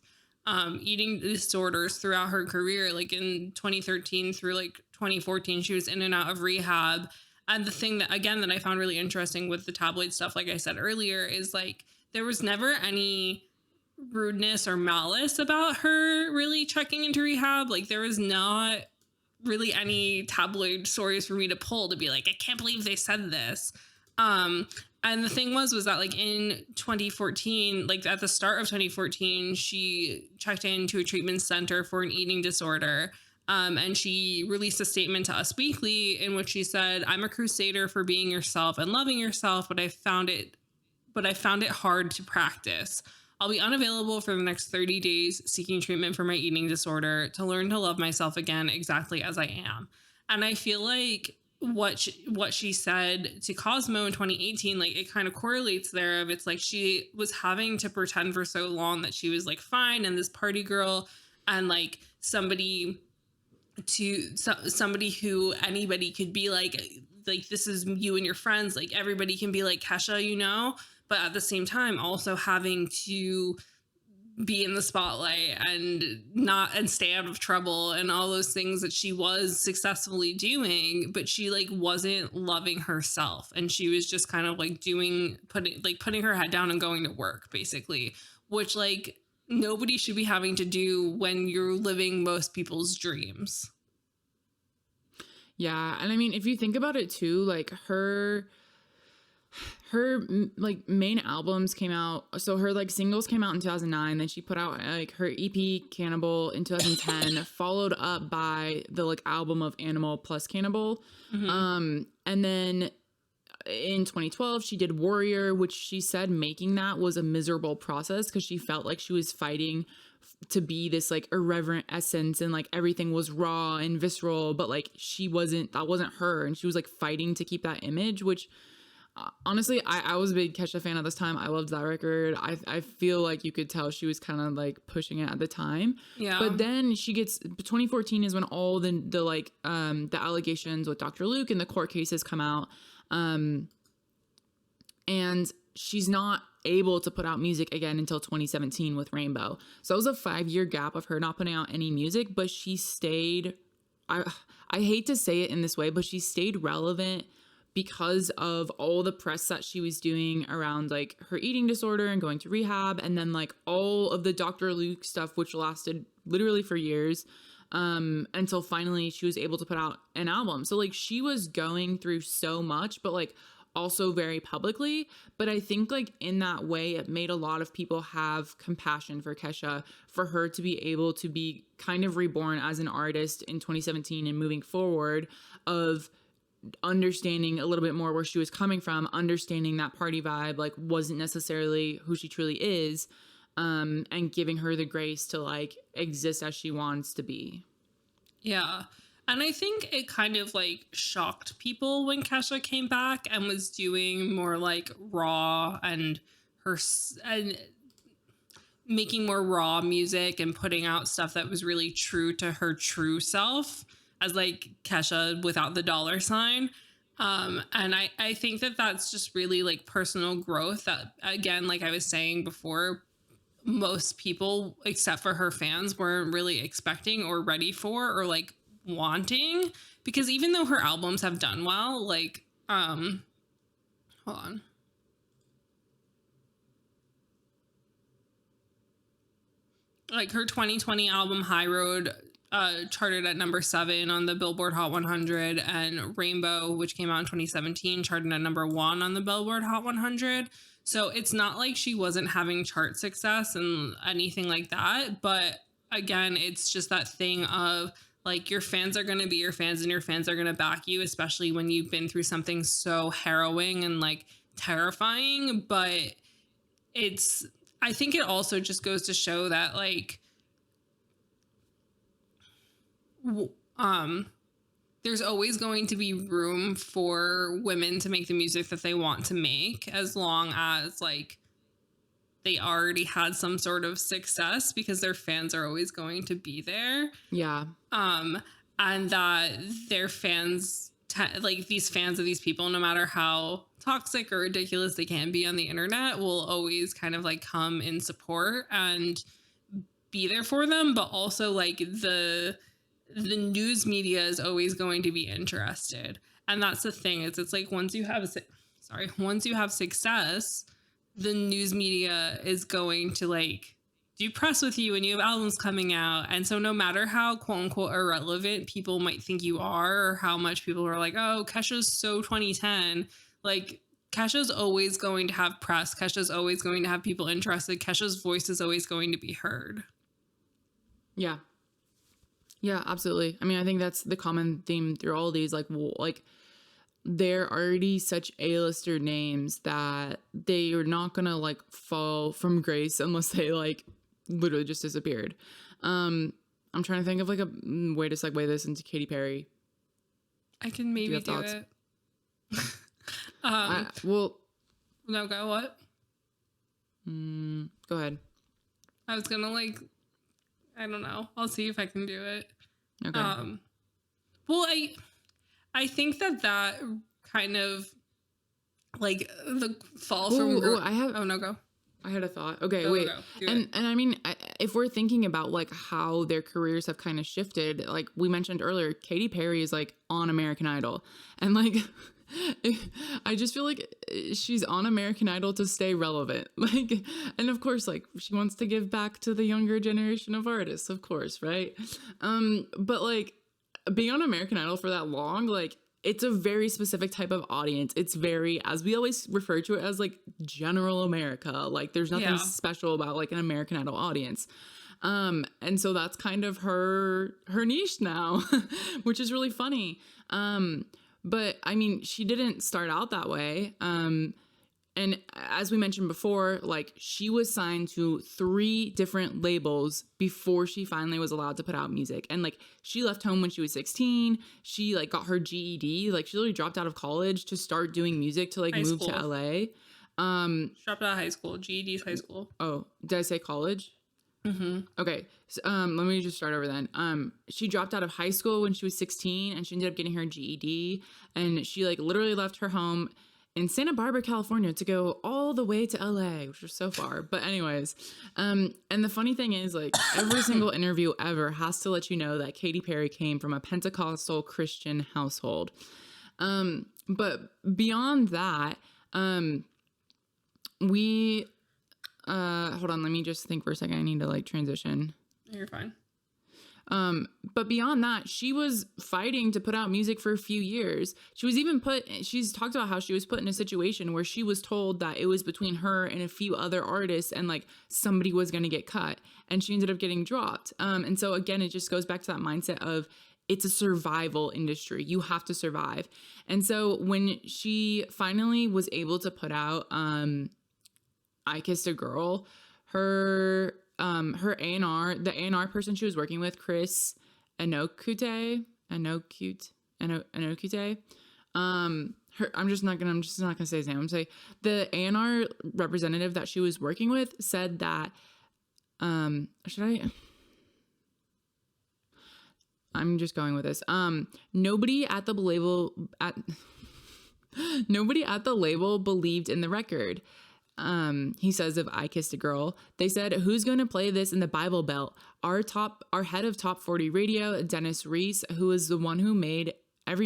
eating disorders throughout her career. Like in 2013 through like 2014, she was in and out of rehab. And the thing that, again, that I found really interesting with the tabloid stuff, like I said earlier, is like there was never any rudeness or malice about her really checking into rehab. Like there was not really any tabloid stories for me to pull to be like, I can't believe they said this. And the thing was that like in 2014, like at the start of 2014, she checked into a treatment center for an eating disorder. And she released a statement to Us Weekly in which she said, I'm a crusader for being yourself and loving yourself, but I found it hard to practice. I'll be unavailable for the next 30 days seeking treatment for my eating disorder to learn to love myself again exactly as I am. And I feel like what she said to Cosmo in 2018, like it kind of correlates there. Of it's like she was having to pretend for so long that she was like fine and this party girl and like somebody who anybody could be like this is you and your friends, like everybody can be like Kesha, you know, but at the same time also having to be in the spotlight and stay out of trouble and all those things that she was successfully doing, but she like wasn't loving herself, and she was just kind of like putting her head down and going to work basically, which like nobody should be having to do when you're living most people's dreams. Yeah, and I mean, if you think about it too, like her like main albums came out, so her like singles came out in 2009, then she put out like her EP Cannibal in 2010 followed up by the like album of Animal plus Cannibal. And then in 2012 she did Warrior, which she said making that was a miserable process because she felt like she was fighting to be this like irreverent essence and like everything was raw and visceral, but like that wasn't her, and she was like fighting to keep that image, which honestly, I was a big Kesha fan at this time. I loved that record. I feel like you could tell she was kind of like pushing it at the time. Yeah. But then 2014 is when all the like the allegations with Dr. Luke and the court cases come out. And she's not able to put out music again until 2017 with Rainbow. So it was a 5-year gap of her not putting out any music, but she stayed, I hate to say it in this way, but she stayed relevant because of all the press that she was doing around like her eating disorder and going to rehab, and then like all of the Dr. Luke stuff, which lasted literally for years. until finally she was able to put out an album. So like she was going through so much, but like also very publicly. But I think like in that way, it made a lot of people have compassion for Kesha, for her to be able to be kind of reborn as an artist in 2017 and moving forward, of understanding a little bit more where she was coming from, understanding that party vibe like wasn't necessarily who she truly is, and giving her the grace to like exist as she wants to be. Yeah. And I think it kind of like shocked people when Kesha came back and was doing more like raw and and making more raw music and putting out stuff that was really true to her true self as like Kesha without the dollar sign. And I think that that's just really like personal growth that, again, like I was saying before, most people except for her fans weren't really expecting or ready for or like wanting, because even though her albums have done well, like hold on, like her 2020 album High Road charted at number 7 on the Billboard Hot 100, and Rainbow, which came out in 2017, charted at number 1 on the Billboard Hot 100. So it's not like she wasn't having chart success and anything like that. But again, it's just that thing of like your fans are going to be your fans and your fans are going to back you, especially when you've been through something so harrowing and like terrifying. But I think it also just goes to show that like, there's always going to be room for women to make the music that they want to make, as long as like they already had some sort of success, because their fans are always going to be there. Yeah. And that their fans, like these fans of these people, no matter how toxic or ridiculous they can be on the internet, will always kind of like come in support and be there for them. But also like the news media is always going to be interested. And that's the thing, is it's like once you have success, the news media is going to like do press with you and you have albums coming out. And so no matter how quote unquote irrelevant people might think you are, or how much people are like, oh, Kesha's so 2010, like Kesha's always going to have press. Kesha's always going to have people interested. Kesha's voice is always going to be heard. Yeah. Yeah, absolutely. I mean, I think that's the common theme through all of these. Like, like they're already such A-lister names that they are not gonna like fall from grace unless they like literally just disappeared. I'm trying to think of like a way to segue this into Katy Perry. I can maybe do it. Well, no, go what? Go ahead. I was gonna like, I don't know. I'll see if I can do it. Okay. Well, I think that kind of like the fall from. Oh no, go. I had a thought. Okay, go, wait. Go. And I mean, if we're thinking about like how their careers have kind of shifted, like we mentioned earlier, Katy Perry is like on American Idol, and like I just feel like she's on American Idol to stay relevant. Like, and of course, like she wants to give back to the younger generation of artists, of course, right? But like being on American Idol for that long, like it's a very specific type of audience. It's very, as we always refer to it as like general America. Like there's nothing special about like an American Idol audience. And so that's kind of her niche now, which is really funny. But I mean, she didn't start out that way. And as we mentioned before, like she was signed to 3 different labels before she finally was allowed to put out music. And like she left home when she was 16. She like got her GED. Like she literally dropped out of college to start doing music to like move to LA. Dropped out of high school. GED's high school. Oh, did I say college? Mm-hmm. Okay. So, let me just start over then. She dropped out of high school when she was 16 and she ended up getting her GED, and she like literally left her home in Santa Barbara, California to go all the way to LA, which was so far. But anyways, and the funny thing is like every single interview ever has to let you know that Katy Perry came from a Pentecostal Christian household. But beyond that, we hold on, let me just think for a second. I need to like transition. You're fine. But beyond that, she was fighting to put out music for a few years. She's talked about how she was put in a situation where she was told that it was between her and a few other artists and like somebody was going to get cut, and she ended up getting dropped. And so again, it just goes back to that mindset of it's a survival industry. You have to survive. And so when she finally was able to put out I Kissed a Girl, her A&R, the A&R person she was working with, Chris Anokute. I'm just not gonna say his name. I'm saying the A&R representative that she was working with said that I'm just going with this. Nobody at the label believed in the record. He says of I Kissed a Girl, they said, who's going to play this in the Bible Belt? Our head of Top 40 Radio, Dennis Reese, who is the one who made our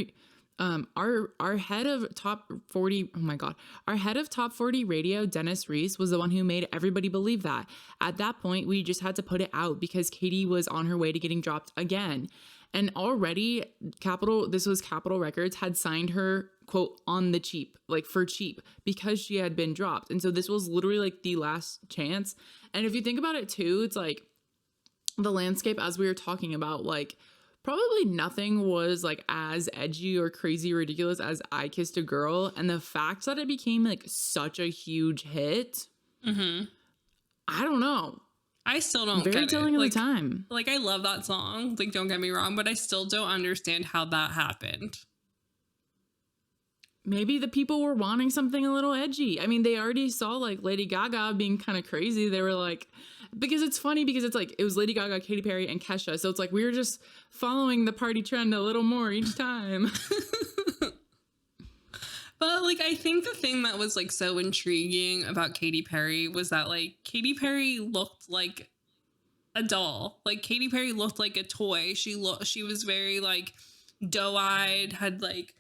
head of Top 40, our head of Top 40 Radio, Dennis Reese, was the one who made everybody believe that. At that point, we just had to put it out because Katy was on her way to getting dropped again. And already Capitol Records had signed her, quote, on the cheap, like for cheap, because she had been dropped. And so this was literally like the last chance. And if you think about it too, it's like the landscape, as we were talking about, like probably nothing was like as edgy or crazy ridiculous as I Kissed a Girl. And the fact that it became like such a huge hit, I don't know. I still don't Very get telling it. of Like, the time. like, I love that song. Like, don't get me wrong, but I still don't understand how that happened. Maybe the people were wanting something a little edgy. I mean, they already saw like Lady Gaga being kind of crazy. They were like, because it's funny because it's like, it was Lady Gaga, Katy Perry, and Kesha. So it's like, we were just following the party trend a little more each time. But like, I think the thing that was like so intriguing about Katy Perry was that like Katy Perry looked like a doll. Like Katy Perry looked like a toy. She was very like doe-eyed, had like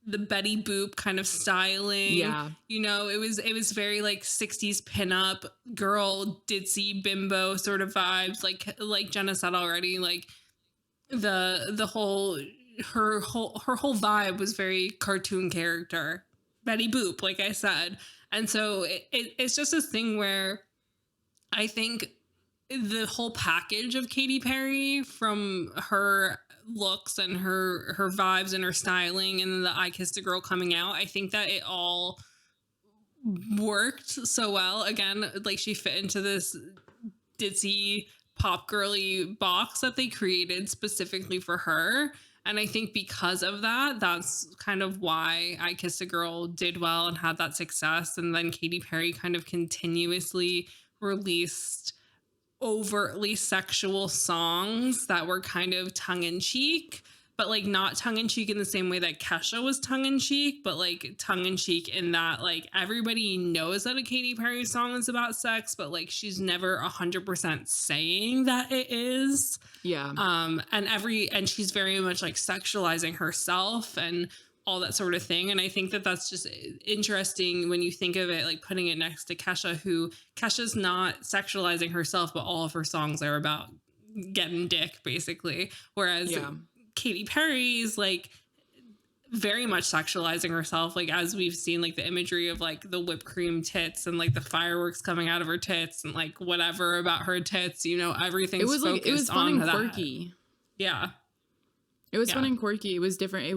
the Betty Boop kind of styling. Yeah. You know, it was very like 60s pinup girl, ditzy bimbo sort of vibes. Like Jenna said already, like the whole her whole vibe was very cartoon character. Betty Boop, like I said. And so it's just this thing where I think the whole package of Katy Perry, from her looks and her vibes and her styling and the I Kissed a Girl coming out, I think that it all worked so well. Again, like she fit into this ditzy pop girly box that they created specifically for her. And I think because of that, that's kind of why I Kissed a Girl did well and had that success. And then Katy Perry kind of continuously released overtly sexual songs that were kind of tongue-in-cheek, but like not tongue-in-cheek in the same way that Kesha was tongue-in-cheek, but like tongue-in-cheek in that like everybody knows that a Katy Perry song is about sex, but like she's never 100% saying that it is. Yeah. And she's very much like sexualizing herself and all that sort of thing. And I think that that's just interesting when you think of it, like putting it next to Kesha's not sexualizing herself, but all of her songs are about getting dick basically. Whereas Katy Perry's like very much sexualizing herself, like as we've seen like the imagery of like the whipped cream tits and like the fireworks coming out of her tits and like whatever about her tits, you know, everything's it was focused like, it was fun on and that. quirky. Yeah. It was fun and quirky. It was different. It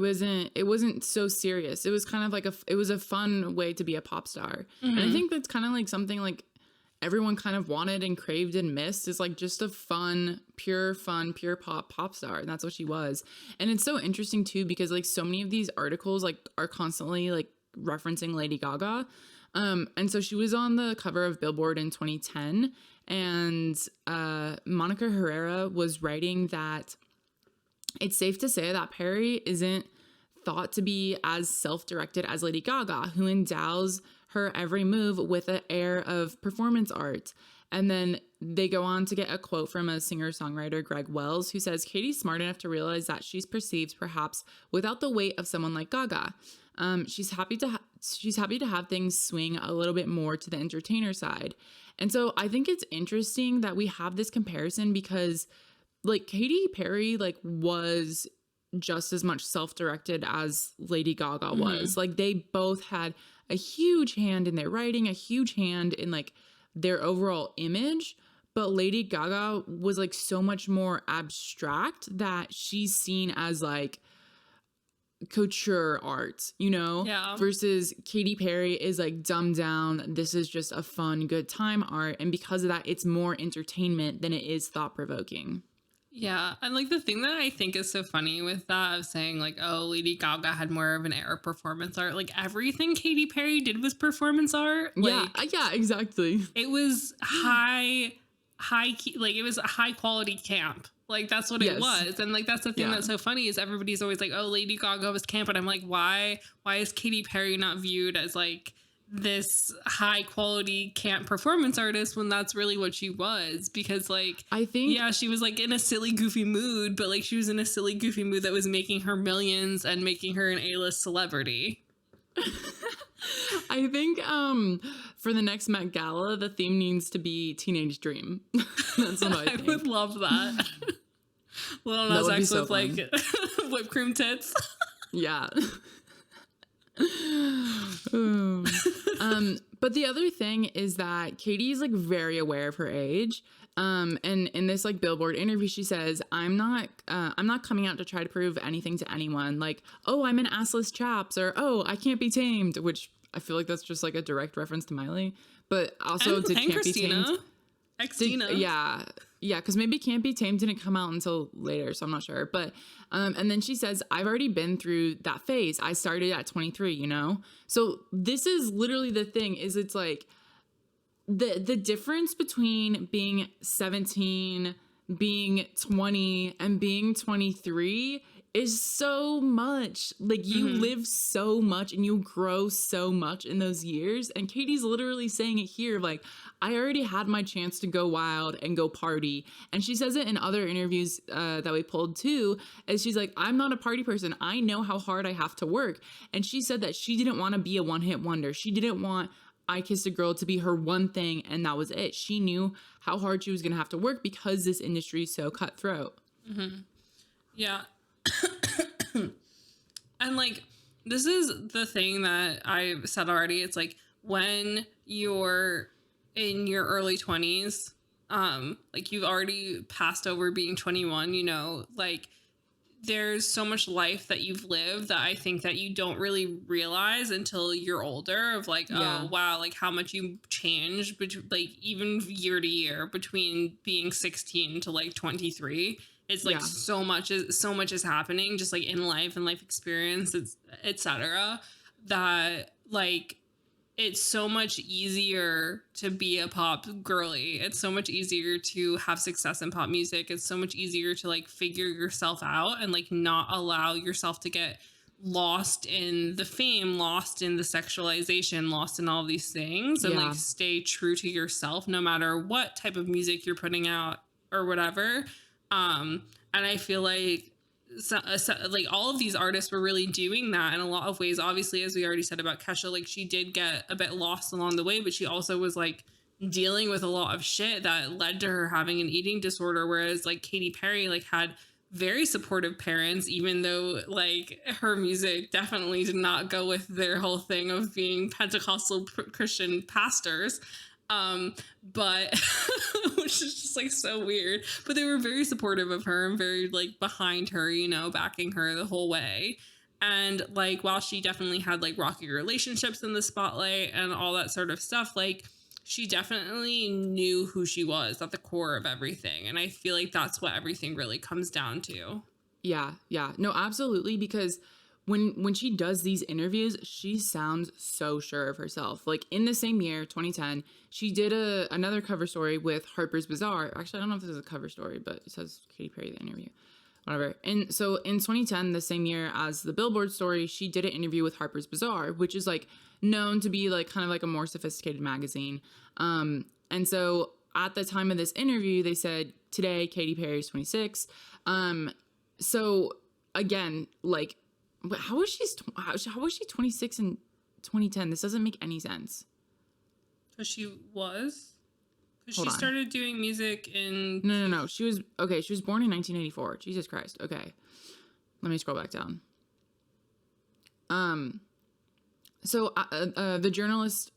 wasn't so serious. It was kind of like it was a fun way to be a pop star. And I think that's kind of like something like everyone kind of wanted and craved and missed, is like just a pure pop star. And that's what she was. And it's so interesting too, because like so many of these articles like are constantly like referencing Lady Gaga. And so she was on the cover of Billboard in 2010, and Monica Herrera was writing that it's safe to say that Perry isn't thought to be as self-directed as Lady Gaga, who endows her every move with an air of performance art. And then they go on to get a quote from a singer-songwriter, Greg Wells, who says, Katy's smart enough to realize that she's perceived perhaps without the weight of someone like Gaga. She's happy to have things swing a little bit more to the entertainer side. And so I think it's interesting that we have this comparison, because like Katy Perry like was just as much self-directed as Lady Gaga was. Like they both had a huge hand in their writing, a huge hand in like their overall image, but Lady Gaga was like so much more abstract that she's seen as like couture art, you know, Yeah. versus Katy Perry is like dumbed down. This is just a fun, good time art. And because of that, it's more entertainment than it is thought provoking. Yeah. And like the thing that I think is so funny with that of saying like, oh, Lady Gaga had more of an air of performance art. Like everything Katy Perry did was performance art. Like, yeah, exactly. it was high key, like it was a high quality camp. Like that's what it was. And like that's the thing that's so funny is everybody's always like, oh, Lady Gaga was camp. And I'm like, why is Katy Perry not viewed as like this high quality camp performance artist when that's really what she was? Because like I think yeah, she was like in a silly goofy mood, but like she was in a silly goofy mood that was making her millions and making her an A-list celebrity. I think for the next Met Gala, the theme needs to be Teenage Dream. That's what I think. I would love that. Lil Nas X with like whipped cream tits. Yeah. But the other thing is that Katie's like very aware of her age. And in this like Billboard interview, she says, I'm not coming out to try to prove anything to anyone. Like, oh, I'm an assless chaps, or oh, I can't be tamed, which I feel like that's just like a direct reference to Miley. But also and Can't Christina. Be Tamed. Xtina. Yeah, because maybe Can't Be Tamed didn't come out until later, so I'm not sure. But and then she says, I've already been through that phase. I started at 23, you know? So this is literally the thing, is it's like the difference between being 17, being 20, and being 23 is so much. Like you live so much and you grow so much in those years. And Katie's literally saying it here, like, I already had my chance to go wild and go party. And she says it in other interviews that we pulled too, as she's like, I'm not a party person. I know how hard I have to work. And she said that she didn't want to be a one-hit wonder. She didn't want I Kissed a Girl to be her one thing and that was it. She knew how hard she was going to have to work because this industry is so cutthroat. Yeah. And like, this is the thing that I've said already. It's like when you're in your early 20s, like you've already passed over being 21, you know, like there's so much life that you've lived that I think that you don't really realize until you're older of like, oh, wow, like how much you changed, like even year to year between being 16 to like 23. It's like so much is happening just like in life and life experience, etc. that like it's so much easier to be a pop girly. It's so much easier to have success in pop music. It's so much easier to like figure yourself out and like not allow yourself to get lost in the fame, lost in the sexualization, lost in all these things, and like stay true to yourself no matter what type of music you're putting out or whatever. And I feel like like all of these artists were really doing that in a lot of ways. Obviously, as we already said about Kesha, like she did get a bit lost along the way, but she also was like dealing with a lot of shit that led to her having an eating disorder. Whereas like Katy Perry like had very supportive parents, even though like her music definitely did not go with their whole thing of being Pentecostal Christian pastors. But which is just like so weird, but they were very supportive of her and very like behind her, you know, backing her the whole way. And like while she definitely had like rocky relationships in the spotlight and all that sort of stuff, like she definitely knew who she was at the core of everything. And I feel like that's what everything really comes down to. Yeah, no, absolutely, because when she does these interviews, she sounds so sure of herself. Like in the same year, 2010, she did another cover story with Harper's Bazaar. Actually, I don't know if this is a cover story, but it says Katy Perry, the interview, whatever. And so in 2010, the same year as the Billboard story, she did an interview with Harper's Bazaar, which is like known to be like kind of like a more sophisticated magazine. And so at the time of this interview, they said, today, Katy Perry is 26. So again, like, how was she 26 in 2010? This doesn't make any sense. So she was? Because Hold she on. started doing music in... No. She was born in 1984. Jesus Christ. Okay. Let me scroll back down. So the journalist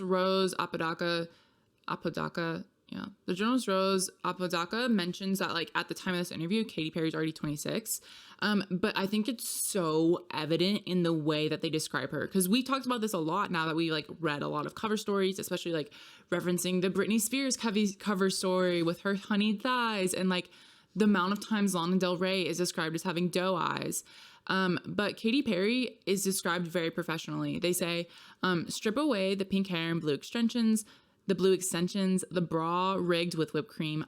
Rose Apodaca, yeah. The journalist Rose Apodaca mentions that, like, at the time of this interview, Katy Perry's already 26. But I think it's so evident in the way that they describe her. Because we talked about this a lot now that we, like, read a lot of cover stories, especially, like, referencing the Britney Spears cover story with her honeyed thighs, and, like, the amount of times Lana Del Rey is described as having doe eyes. But Katy Perry is described very professionally. They say, strip away the pink hair and blue extensions, the bra rigged with whipped cream,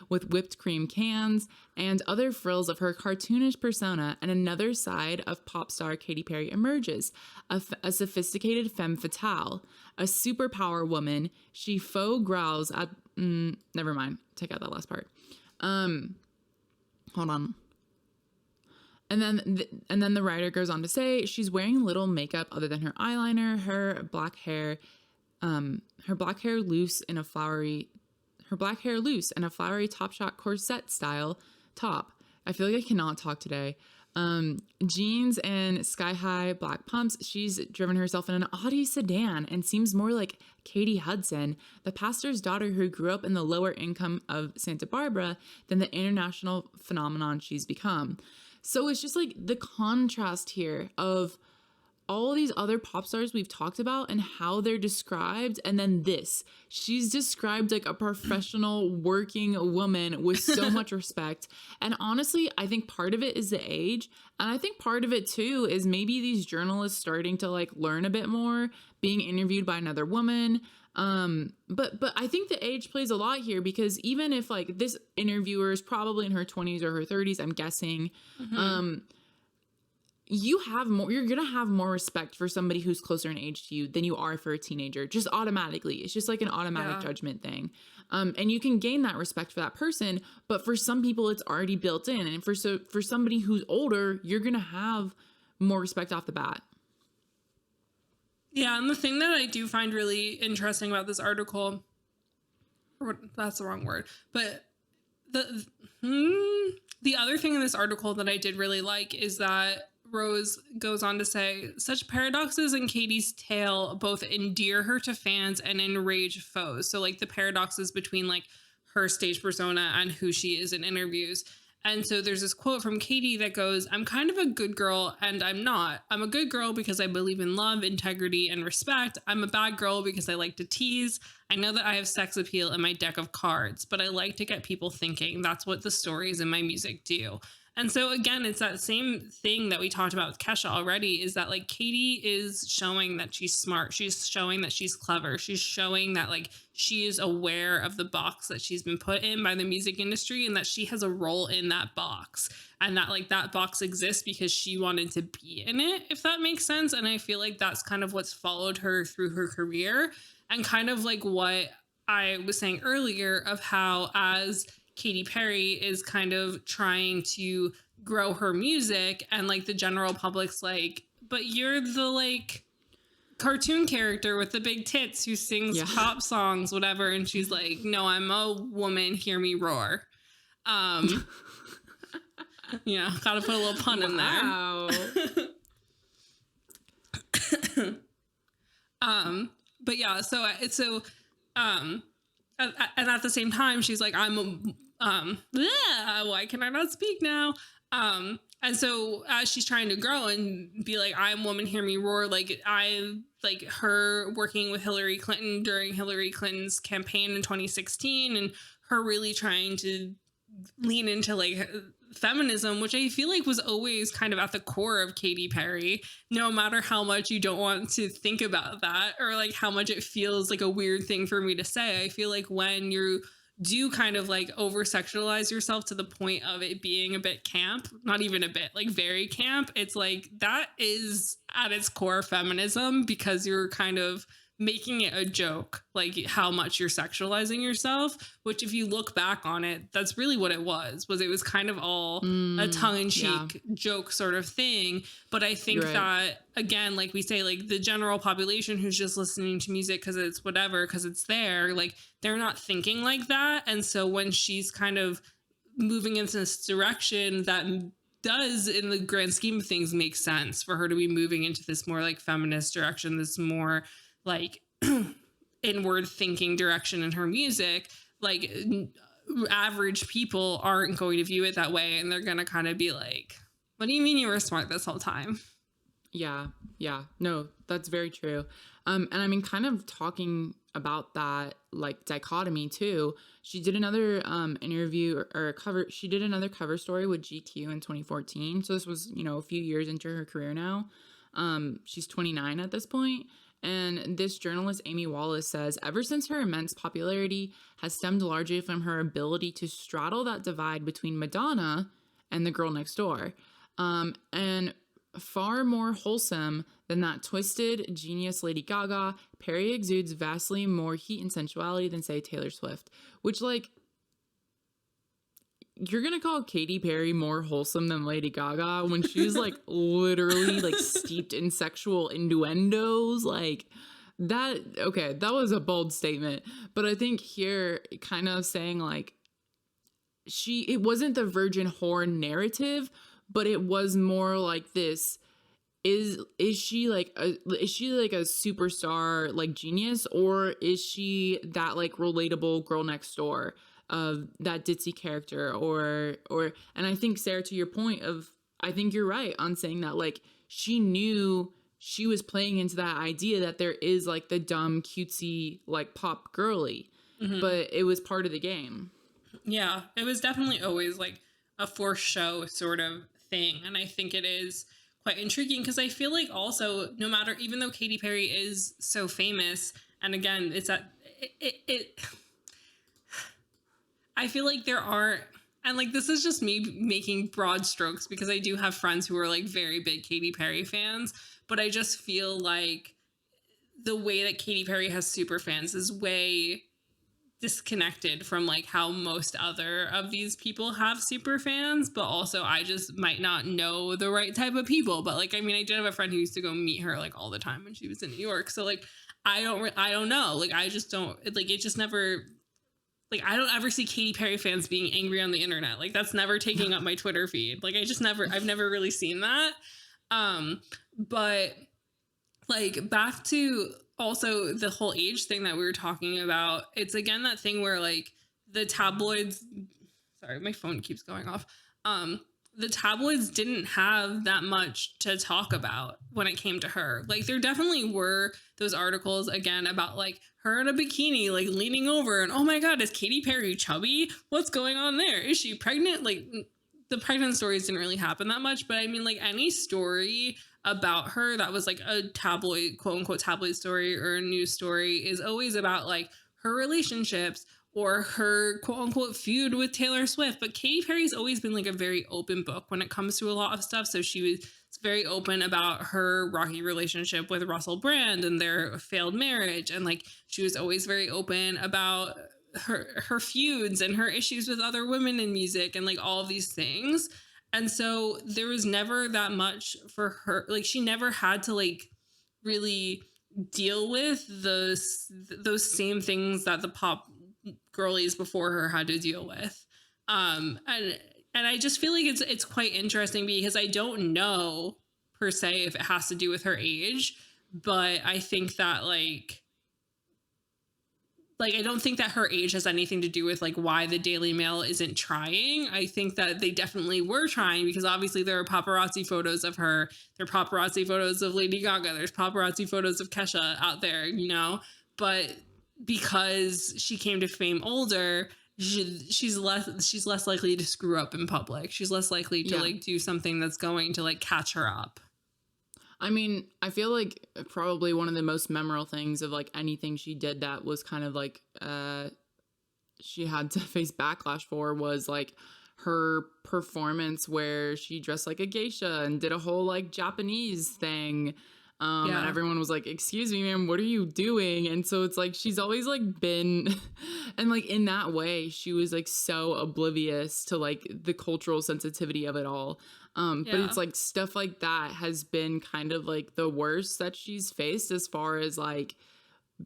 with whipped cream cans, and other frills of her cartoonish persona, and another side of pop star Katy Perry emerges, a sophisticated femme fatale, a superpower woman. She faux growls at, never mind, take out that last part. Hold on. And then the writer goes on to say she's wearing little makeup other than her eyeliner, her black hair loose in a flowery top-shot corset style top. I feel like I cannot talk today. Jeans and sky-high black pumps. She's driven herself in an Audi sedan and seems more like Katie Hudson, the pastor's daughter who grew up in the lower income of Santa Barbara, than the international phenomenon she's become. So it's just like the contrast here of all these other pop stars we've talked about and how they're described. And then this, she's described like a professional working woman with so much respect. And honestly, I think part of it is the age. And I think part of it too is maybe these journalists starting to like learn a bit more, being interviewed by another woman. But I think the age plays a lot here, because even if like this interviewer is probably in her 20s or her 30s, I'm guessing, you're going to have more respect for somebody who's closer in age to you than you are for a teenager, just automatically. It's just like an automatic judgment thing. And you can gain that respect for that person, but for some people it's already built in. And for somebody who's older, you're going to have more respect off the bat. Yeah, and the thing that I do find really interesting about this article, that's the wrong word, but the other thing in this article that I did really like is that Rose goes on to say, such paradoxes in Katy's tale both endear her to fans and enrage foes. So like the paradoxes between like her stage persona and who she is in interviews. And so there's this quote from Katy that goes, I'm kind of a good girl and I'm not. I'm a good girl because I believe in love, integrity, and respect. I'm a bad girl because I like to tease. I know that I have sex appeal in my deck of cards, but I like to get people thinking. That's what the stories in my music do. And so again, it's that same thing that we talked about with Kesha already, is that like Katy is showing that she's smart. She's showing that she's clever. She's showing that like she is aware of the box that she's been put in by the music industry, and that she has a role in that box, and that like that box exists because she wanted to be in it, if that makes sense. And I feel like that's kind of what's followed her through her career, and kind of like what I was saying earlier of how as Katy Perry is kind of trying to grow her music, and like the general public's like, but you're the like cartoon character with the big tits who sings pop songs, whatever. And she's like, no, I'm a woman, hear me roar. Yeah, gotta put a little pun in there. But yeah, and at the same time, she's like, why can I not speak now? And so as she's trying to grow and be like, I'm woman, hear me roar, like I like her working with Hillary Clinton during Hillary Clinton's campaign in 2016, and her really trying to lean into like feminism, which I feel like was always kind of at the core of Katy Perry, no matter how much you don't want to think about that, or like how much it feels like a weird thing for me to say. I feel like when you do kind of like over sexualize yourself to the point of it being a bit camp, not even a bit, like very camp, it's like that is at its core feminism, because you're kind of making it a joke, like how much you're sexualizing yourself, which if you look back on it, that's really what it was it was kind of all a tongue-in-cheek joke sort of thing. But I think You're right. that, again, like we say, like the general population who's just listening to music because it's whatever, because it's there, like they're not thinking like that. And so when she's kind of moving into this direction that does, in the grand scheme of things, make sense for her to be moving into this more like feminist direction, this more like inward thinking direction in her music, like average people aren't going to view it that way, and they're going to kind of be like, what do you mean you were smart this whole time? Yeah. No, that's very true. And I mean, kind of talking about that like dichotomy too. She did another interview or cover. She did another cover story with GQ in 2014. So this was, a few years into her career now. She's 29 at this point. And this journalist, Amy Wallace, says, ever since her immense popularity has stemmed largely from her ability to straddle that divide between Madonna and the girl next door. And far more wholesome than that twisted genius Lady Gaga, Perry exudes vastly more heat and sensuality than, say, Taylor Swift. Which, like, you're gonna call Katy Perry more wholesome than Lady Gaga when she's like literally like steeped in sexual innuendos, like that. Okay, that was a bold statement, but I think here kind of saying like it wasn't the virgin whore narrative, but it was more like this. Is she like a superstar like genius, or is she that like relatable girl next door of that ditzy character, or and I think, Sarah, to your point of, I think you're right on saying that like she knew she was playing into that idea that there is like the dumb cutesy like pop girly, but it was part of the game. Yeah, it was definitely always like a for show sort of thing, and I think it is quite intriguing because I feel like also, no matter, even though Katy Perry is so famous, and again, it's that it I feel like there aren't, and like this is just me making broad strokes because I do have friends who are like very big Katy Perry fans, but I just feel like the way that Katy Perry has super fans is way disconnected from like how most other of these people have super fans. But also I just might not know the right type of people. But like, I mean, I did have a friend who used to go meet her like all the time when she was in New York, so like I don't know, like I just don't, like it just never, like I don't ever see Katy Perry fans being angry on the internet. Like that's never taking up my Twitter feed. Like I've never really seen that. But like back to also the whole age thing that we were talking about, it's again that thing where like the tabloids, sorry, my phone keeps going off. The tabloids didn't have that much to talk about when it came to her. Like there definitely were those articles again about like her in a bikini, like leaning over, and oh my God, is Katy Perry chubby? What's going on there? Is she pregnant? Like the pregnant stories didn't really happen that much, but I mean like any story about her that was like a tabloid, quote unquote tabloid story or a news story, is always about like her relationships or her quote unquote feud with Taylor Swift. But Katy Perry's always been like a very open book when it comes to a lot of stuff. So she was very open about her rocky relationship with Russell Brand and their failed marriage. And like, she was always very open about her feuds and her issues with other women in music and like all of these things. And so there was never that much for her. Like she never had to like really deal with those same things that the pop girlies before her had to deal with. And I just feel like it's quite interesting because I don't know per se if it has to do with her age, but I think that like I don't think that her age has anything to do with like why the Daily Mail isn't trying. I think that they definitely were trying because obviously there are paparazzi photos of her. There are paparazzi photos of Lady Gaga. There's paparazzi photos of Kesha out there, but because she came to fame older, she's less likely to screw up in public. She's less likely to like do something that's going to like catch her up. I mean, I feel like probably one of the most memorable things of like anything she did that was kind of like she had to face backlash for was like her performance where she dressed like a geisha and did a whole like Japanese thing And everyone was like, excuse me, ma'am, what are you doing? And so it's like, she's always like been, and like in that way, she was like so oblivious to like the cultural sensitivity of it all. But it's like stuff like that has been kind of like the worst that she's faced as far as like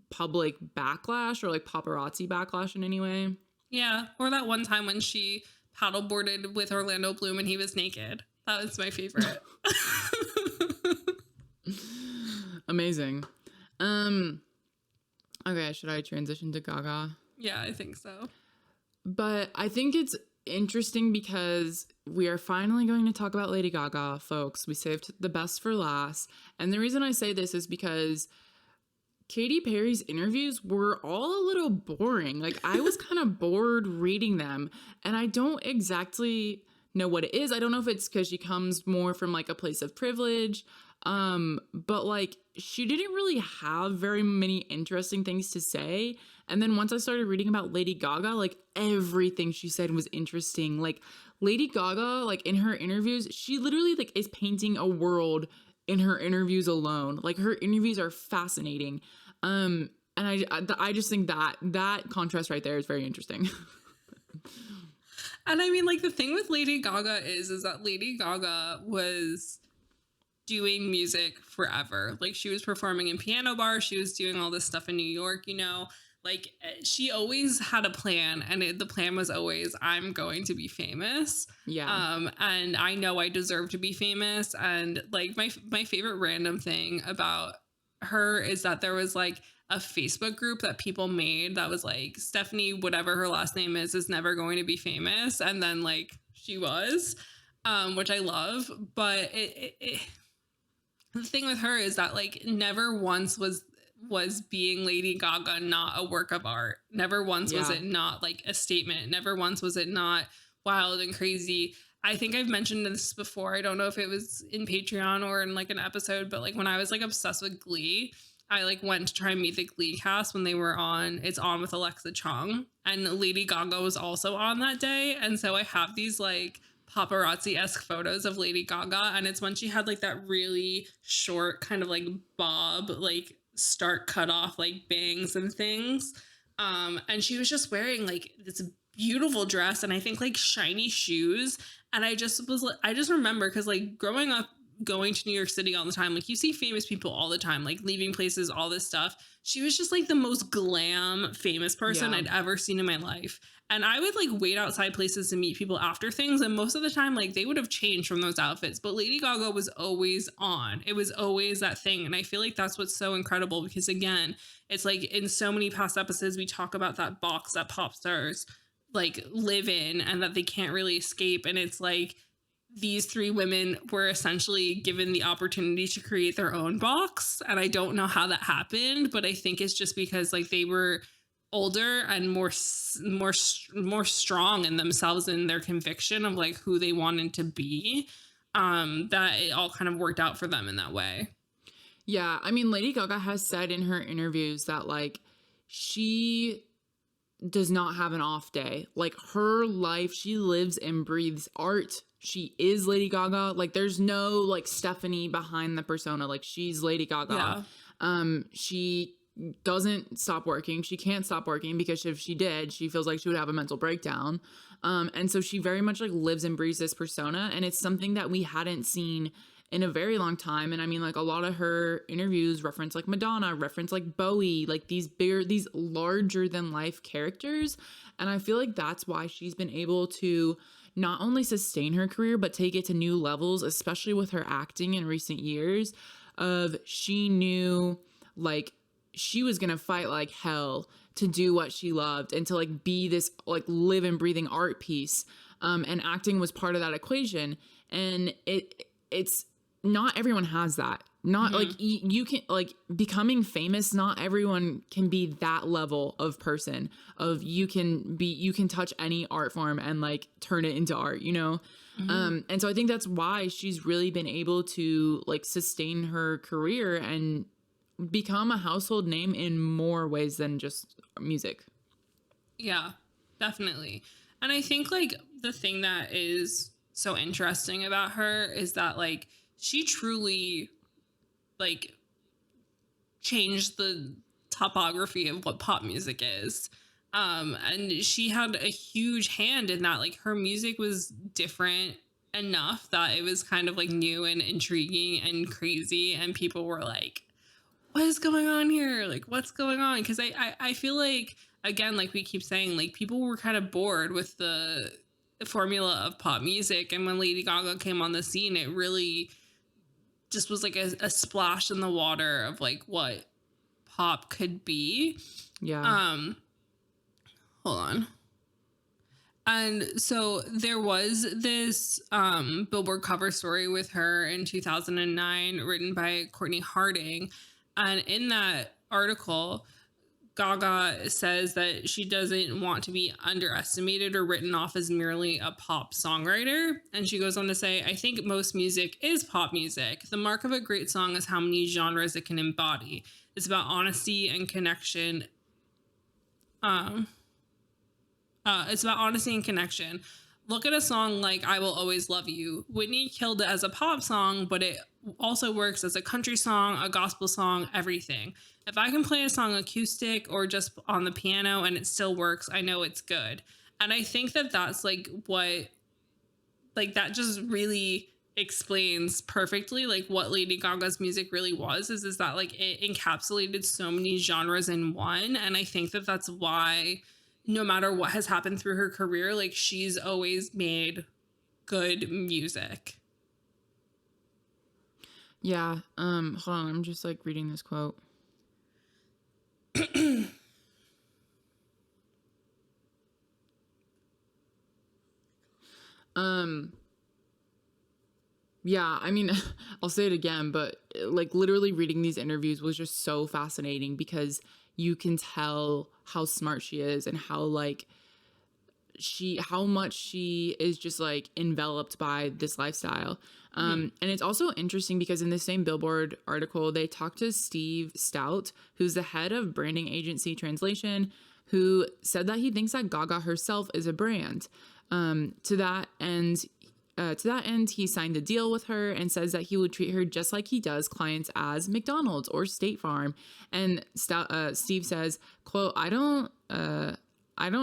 public backlash or like paparazzi backlash in any way. Yeah. Or that one time when she paddleboarded with Orlando Bloom and he was naked. That was my favorite. Amazing. Okay, should I transition to Gaga? Yeah, I think so. But I think it's interesting because we are finally going to talk about Lady Gaga, folks. We saved the best for last. And the reason I say this is because Katy Perry's interviews were all a little boring. Like, I was kind of bored reading them, and I don't exactly know what it is. I don't know if it's because she comes more from like a place of privilege. But like she didn't really have very many interesting things to say. And then once I started reading about Lady Gaga, like everything she said was interesting. Like Lady Gaga, like in her interviews, she literally like is painting a world in her interviews alone. Like her interviews are fascinating. And I just think that contrast right there is very interesting. And I mean, like the thing with Lady Gaga is that Lady Gaga was doing music forever. Like she was performing in piano bars, she was doing all this stuff in New York, you know, like she always had a plan, and the plan was always, I'm going to be famous. Yeah. And I know I deserve to be famous. And like my favorite random thing about her is that there was like a Facebook group that people made that was like, Stephanie, whatever her last name is never going to be famous. And then like she was, which I love. But the thing with her is that like never once was being Lady Gaga not a work of art. Never once was it not like a statement. Never once was it not wild and crazy. I think I've mentioned this before. I don't know if it was in Patreon or in like an episode, but like when I was like obsessed with Glee, I like went to try and meet the Glee cast when they were on It's On with Alexa Chung, and Lady Gaga was also on that day. And so I have these like paparazzi-esque photos of Lady Gaga, and it's when she had like that really short kind of like bob, like stark cut off like bangs and things. And she was just wearing like this beautiful dress and I think like shiny shoes. And I just remember because like growing up going to New York City all the time, like you see famous people all the time, like leaving places, all this stuff. She was just like the most glam famous person I'd ever seen in my life. And I would like wait outside places to meet people after things, and most of the time like they would have changed from those outfits, but Lady Gaga was always on. It was always that thing. And I feel like that's what's so incredible, because again, it's like in so many past episodes we talk about that box that pop stars like live in and that they can't really escape. And it's like these three women were essentially given the opportunity to create their own box. And I don't know how that happened, but I think it's just because like they were older and more strong in themselves and their conviction of like who they wanted to be, that it all kind of worked out for them in that way. Yeah. I mean, Lady Gaga has said in her interviews that like she does not have an off day. Like her life, she lives and breathes art. She is Lady Gaga. Like there's no like Stephanie behind the persona. Like she's Lady Gaga. She doesn't stop working. She can't stop working because if she did, she feels like she would have a mental breakdown. And so she very much like lives and breathes this persona. And it's something that we hadn't seen in a very long time. And I mean, like a lot of her interviews reference like Madonna, reference like Bowie, like these larger than life characters. And I feel like that's why she's been able to not only sustain her career, but take it to new levels, especially with her acting in recent years. She knew like she was going to fight like hell to do what she loved and to like be this like live and breathing art piece. And acting was part of that equation. And it's not everyone has that. Not like you can like becoming famous. Not everyone can be that level of person of you can touch any art form and like turn it into art, you know? And so I think that's why she's really been able to like sustain her career and become a household name in more ways than just music. Yeah, definitely. And I think like the thing that is so interesting about her is that like she truly like changed the topography of what pop music is. And she had a huge hand in that. Like, her music was different enough that it was kind of like new and intriguing and crazy, and people were like, what is going on here? Like, what's going on? Because I feel like, again, like we keep saying, like, people were kind of bored with the formula of pop music, and when Lady Gaga came on the scene, it really just was like a splash in the water of like what pop could be. Yeah. Hold on. And so there was this Billboard cover story with her in 2009 written by Courtney Harding. And in that article, Gaga says that she doesn't want to be underestimated or written off as merely a pop songwriter. And she goes on to say, I think most music is pop music. The mark of a great song is how many genres it can embody. It's about honesty and connection. It's about honesty and connection. Look at a song like I Will Always Love You. Whitney killed it as a pop song, but it also works as a country song, a gospel song, everything. If I can play a song acoustic or just on the piano and it still works, I know it's good. And I think that that's like what, like, that just really explains perfectly like what Lady Gaga's music really was, is that like it encapsulated so many genres in one. And I think that that's why no matter what has happened through her career, like, she's always made good music. Yeah. Hold on, I'm just like reading this quote. Yeah, I mean, I'll say it again, but like literally reading these interviews was just so fascinating because you can tell how smart she is and how like how much she is just like enveloped by this lifestyle. And it's also interesting because in the same Billboard article, they talked to Steve Stout, who's the head of branding agency Translation, who said that he thinks that Gaga herself is a brand. To that end, he signed a deal with her and says that he would treat her just like he does clients as McDonald's or State Farm. And Steve says, quote, I don't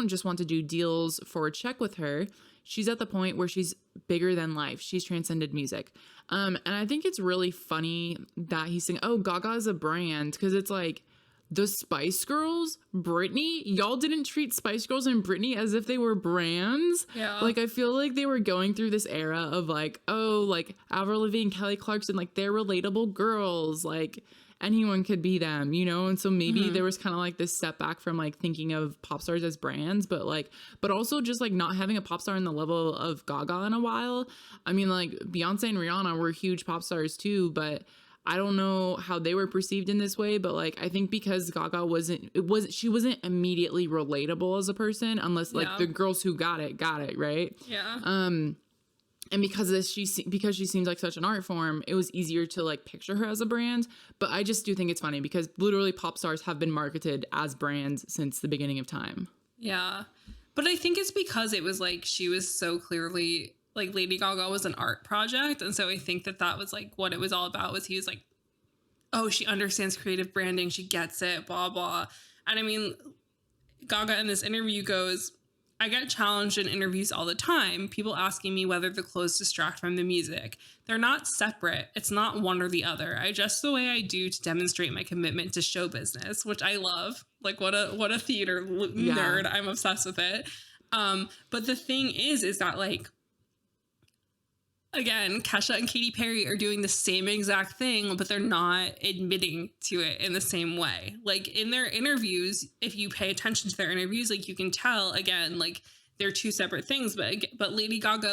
just want to do deals for a check with her. She's at the point where she's bigger than life. She's transcended music. And I think it's really funny that he's saying, oh, Gaga is a brand, because it's like the Spice Girls, Britney, y'all didn't treat Spice Girls and Britney as if they were brands. Yeah. Like, I feel like they were going through this era of like, oh, like Avril Lavigne, Kelly Clarkson, like they're relatable girls. Like, anyone could be them, you know? And so maybe there was kind of like this step back from like thinking of pop stars as brands, but also just like not having a pop star in the level of Gaga in a while. I mean, like Beyonce and Rihanna were huge pop stars too, but I don't know how they were perceived in this way, but like I think because Gaga she wasn't immediately relatable as a person, unless like the girls who got it, right? Yeah. And because she seems like such an art form, it was easier to like picture her as a brand. But I just do think it's funny because literally pop stars have been marketed as brands since the beginning of time. Yeah. But I think it's because it was like she was so clearly like Lady Gaga was an art project. And so I think that was like what it was all about, was he was like, oh, she understands creative branding. She gets it, blah, blah. And I mean, Gaga in this interview goes, I get challenged in interviews all the time, people asking me whether the clothes distract from the music. They're not separate. It's not one or the other. I dress the way I do to demonstrate my commitment to show business, which I love. Like, what a theater nerd. I'm obsessed with it. But the thing is that like, again, Kesha and Katy Perry are doing the same exact thing, but they're not admitting to it in the same way. Like in their interviews, if you pay attention to their interviews, like you can tell, again, like they're two separate things, but Lady Gaga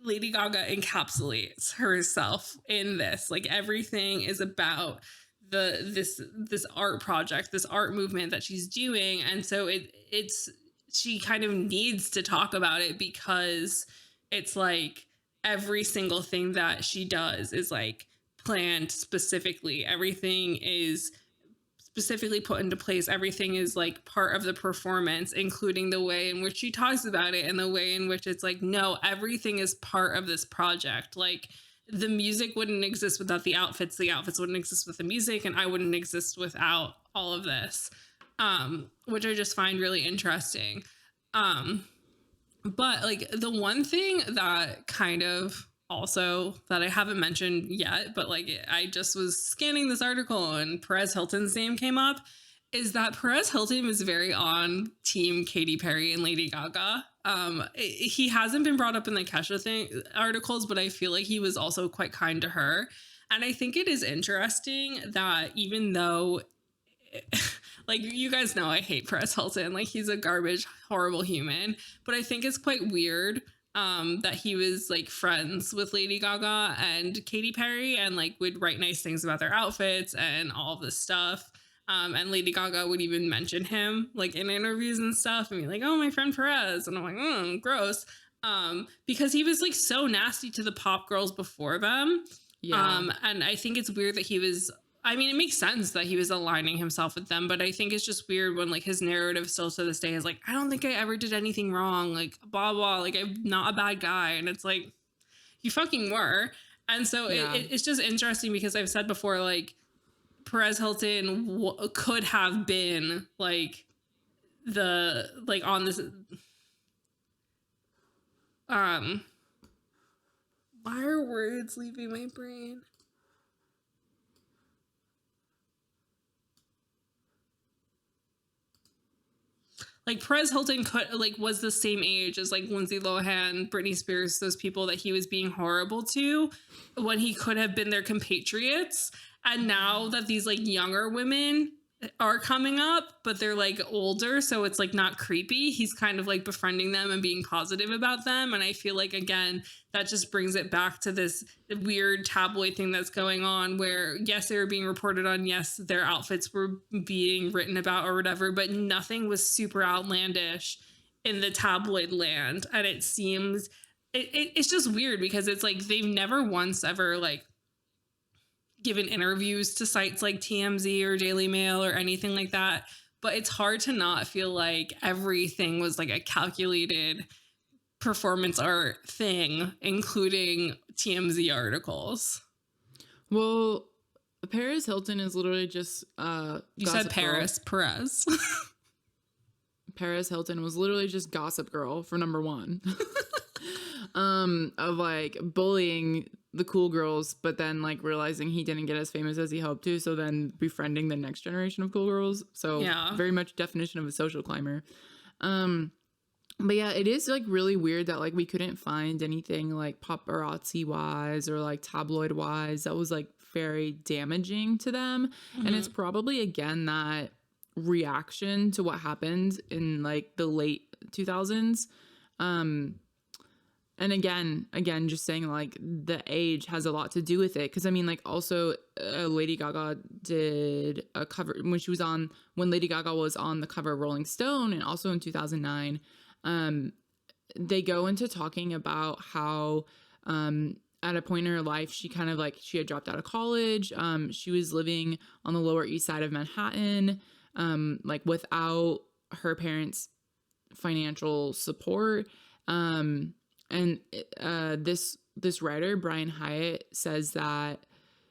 encapsulates herself in this. Like everything is about this art project, this art movement that she's doing. And so she kind of needs to talk about it because it's like, every single thing that she does is like planned specifically. Everything is specifically put into place. Everything is like part of the performance, including the way in which she talks about it and the way in which it's like, no, everything is part of this project. Like the music wouldn't exist without the outfits wouldn't exist with the music, and I wouldn't exist without all of this, which I just find really interesting. But like the one thing that kind of also that I haven't mentioned yet, but like I just was scanning this article and Perez Hilton's name came up, is that Perez Hilton was very on team Katy Perry and Lady Gaga. He hasn't been brought up in the Kesha thing articles, but I feel like he was also quite kind to her. And I think it is interesting that even though like you guys know I hate Perez Hilton, like he's a garbage, horrible human, but I think it's quite weird that he was like friends with Lady Gaga and Katy Perry and like would write nice things about their outfits and all this stuff. And Lady Gaga would even mention him like in interviews and stuff and be like, oh, my friend Perez. And I'm like, gross. Because he was like so nasty to the pop girls before them. Yeah. And I think it's weird that he was, I mean, it makes sense that he was aligning himself with them, but I think it's just weird when like his narrative still to this day is like, I don't think I ever did anything wrong. Like blah, blah, like I'm not a bad guy. And it's like, you fucking were. And so it's just interesting because I've said before, like, Perez Hilton could have been like the like on this why are words leaving my brain? Like Perez Hilton could like was the same age as like Lindsay Lohan, Britney Spears, those people that he was being horrible to when he could have been their compatriots. And now that these like younger women are coming up, but they're like older, so it's like not creepy, he's kind of like befriending them and being positive about them. And I feel like, again, that just brings it back to this weird tabloid thing that's going on where, yes, they were being reported on, yes, their outfits were being written about or whatever, but nothing was super outlandish in the tabloid land. And it seems it's just weird because it's like they've never once ever like given interviews to sites like TMZ or Daily Mail or anything like that. But it's hard to not feel like everything was like a calculated performance art thing, including TMZ articles. Well, Paris Hilton is literally just you said Paris, Perez. Paris Hilton was literally just Gossip Girl for number one. Of like bullying the cool girls, but then like realizing he didn't get as famous as he hoped to, so then befriending the next generation of cool girls. So yeah, very much definition of a social climber. But yeah, it is like really weird that like we couldn't find anything like paparazzi wise or like tabloid wise that was like very damaging to them. Mm-hmm. And it's probably again that reaction to what happened in like the late 2000s. And again, just saying like the age has a lot to do with it. Cause I mean, like also Lady Gaga did a cover when Lady Gaga was on the cover of Rolling Stone and also in 2009, they go into talking about how, at a point in her life, she kind of like, she had dropped out of college. She was living on the Lower East Side of Manhattan, like without her parents' financial support. And this writer, Brian Hyatt, says that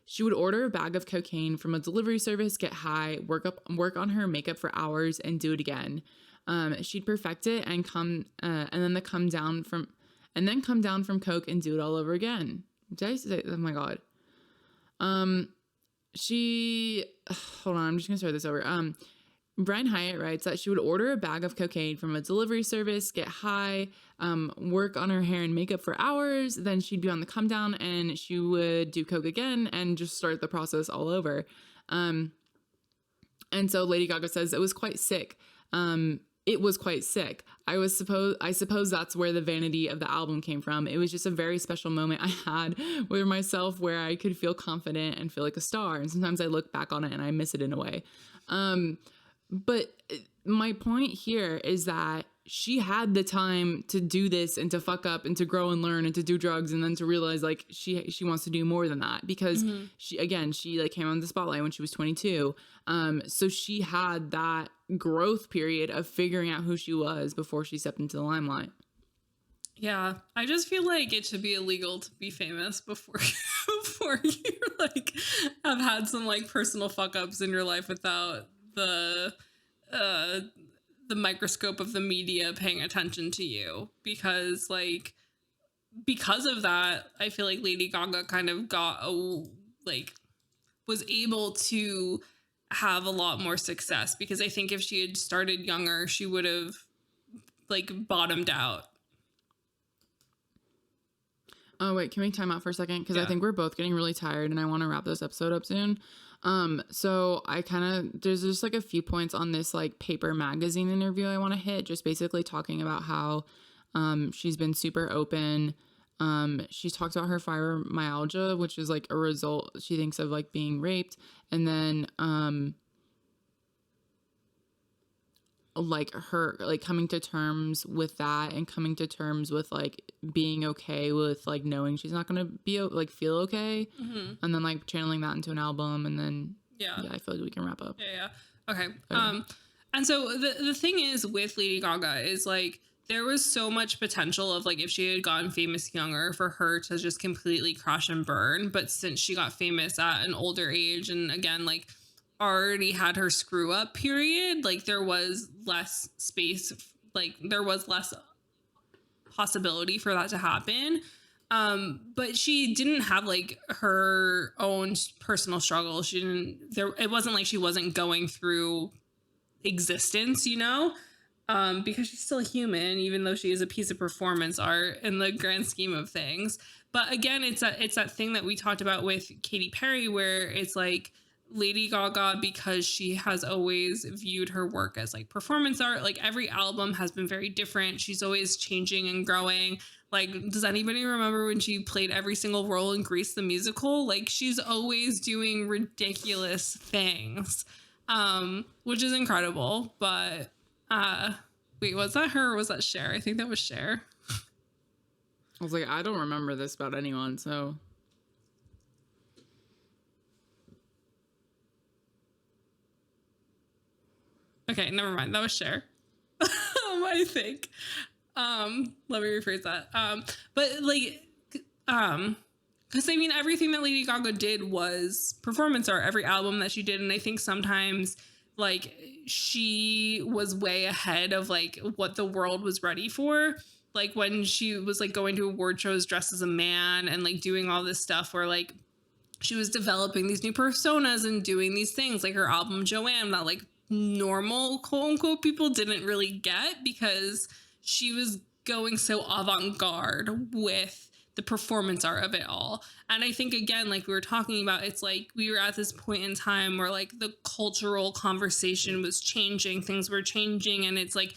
she would order a bag of cocaine from a delivery service, get high, work on her makeup for hours, and do it again. She'd perfect it and come down from coke and do it all over again. Did I say? Oh my god. Hold on. I'm just gonna start this over. Brian Hyatt writes that she would order a bag of cocaine from a delivery service, get high, work on her hair and makeup for hours. Then she'd be on the come down and she would do coke again and just start the process all over. And so Lady Gaga says it was quite sick. It was quite sick. I suppose that's where the vanity of the album came from. It was just a very special moment I had with myself where I could feel confident and feel like a star. And sometimes I look back on it and I miss it in a way. But my point here is that she had the time to do this and to fuck up and to grow and learn and to do drugs and then to realize like she wants to do more than that because she like came on the spotlight when she was 22. So she had that growth period of figuring out who she was before she stepped into the limelight. Yeah, I just feel like it should be illegal to be famous before before you like have had some like personal fuck ups in your life without uh the microscope of the media paying attention to you, because of that I feel like Lady Gaga kind of like was able to have a lot more success, because I think if she had started younger she would have like bottomed out. Oh, wait, can we time out for a second? Because I Yeah. think we're both getting really tired and I want to wrap this episode up soon. So I kind of, there's just like a few points on this like Paper magazine interview I want to hit, just basically talking about how she's been super open. She talks about her fibromyalgia, which is like a result she thinks of like being raped. And then like her like coming to terms with that and coming to terms with like being okay with like knowing she's not gonna be like feel okay, and then like channeling that into an album, and then Yeah. I feel like we can wrap up. Yeah. Okay. And so the thing is with Lady Gaga is like there was so much potential of like if she had gotten famous younger for her to just completely crash and burn, but since she got famous at an older age and again like already had her screw up period, like there was less space, like there was less possibility for that to happen. But she didn't have like her own personal struggles. She didn't there it wasn't like she wasn't going through existence, you know? Because she's still a human, even though she is a piece of performance art in the grand scheme of things. But again, it's that thing that we talked about with Katy Perry, where it's like Lady Gaga, because she has always viewed her work as like performance art, like every album has been very different. She's always changing and growing. Like, does anybody remember when she played every single role in Grease the musical? Like, she's always doing ridiculous things, which is incredible. But wait, was that her or was that Cher? I think that was Cher. I was like, I don't remember this about anyone, so Okay, never mind. That was Cher. I think. Let me rephrase that. But like, because I mean, everything that Lady Gaga did was performance art. Every album that she did, and I think sometimes like she was way ahead of like what the world was ready for. Like when she was like going to award shows dressed as a man and like doing all this stuff where like she was developing these new personas and doing these things like her album Joanne that like normal quote unquote people didn't really get, because she was going so avant-garde with the performance art of it all. And I think again, like we were talking about, it's like we were at this point in time where like the cultural conversation was changing, things were changing, and it's like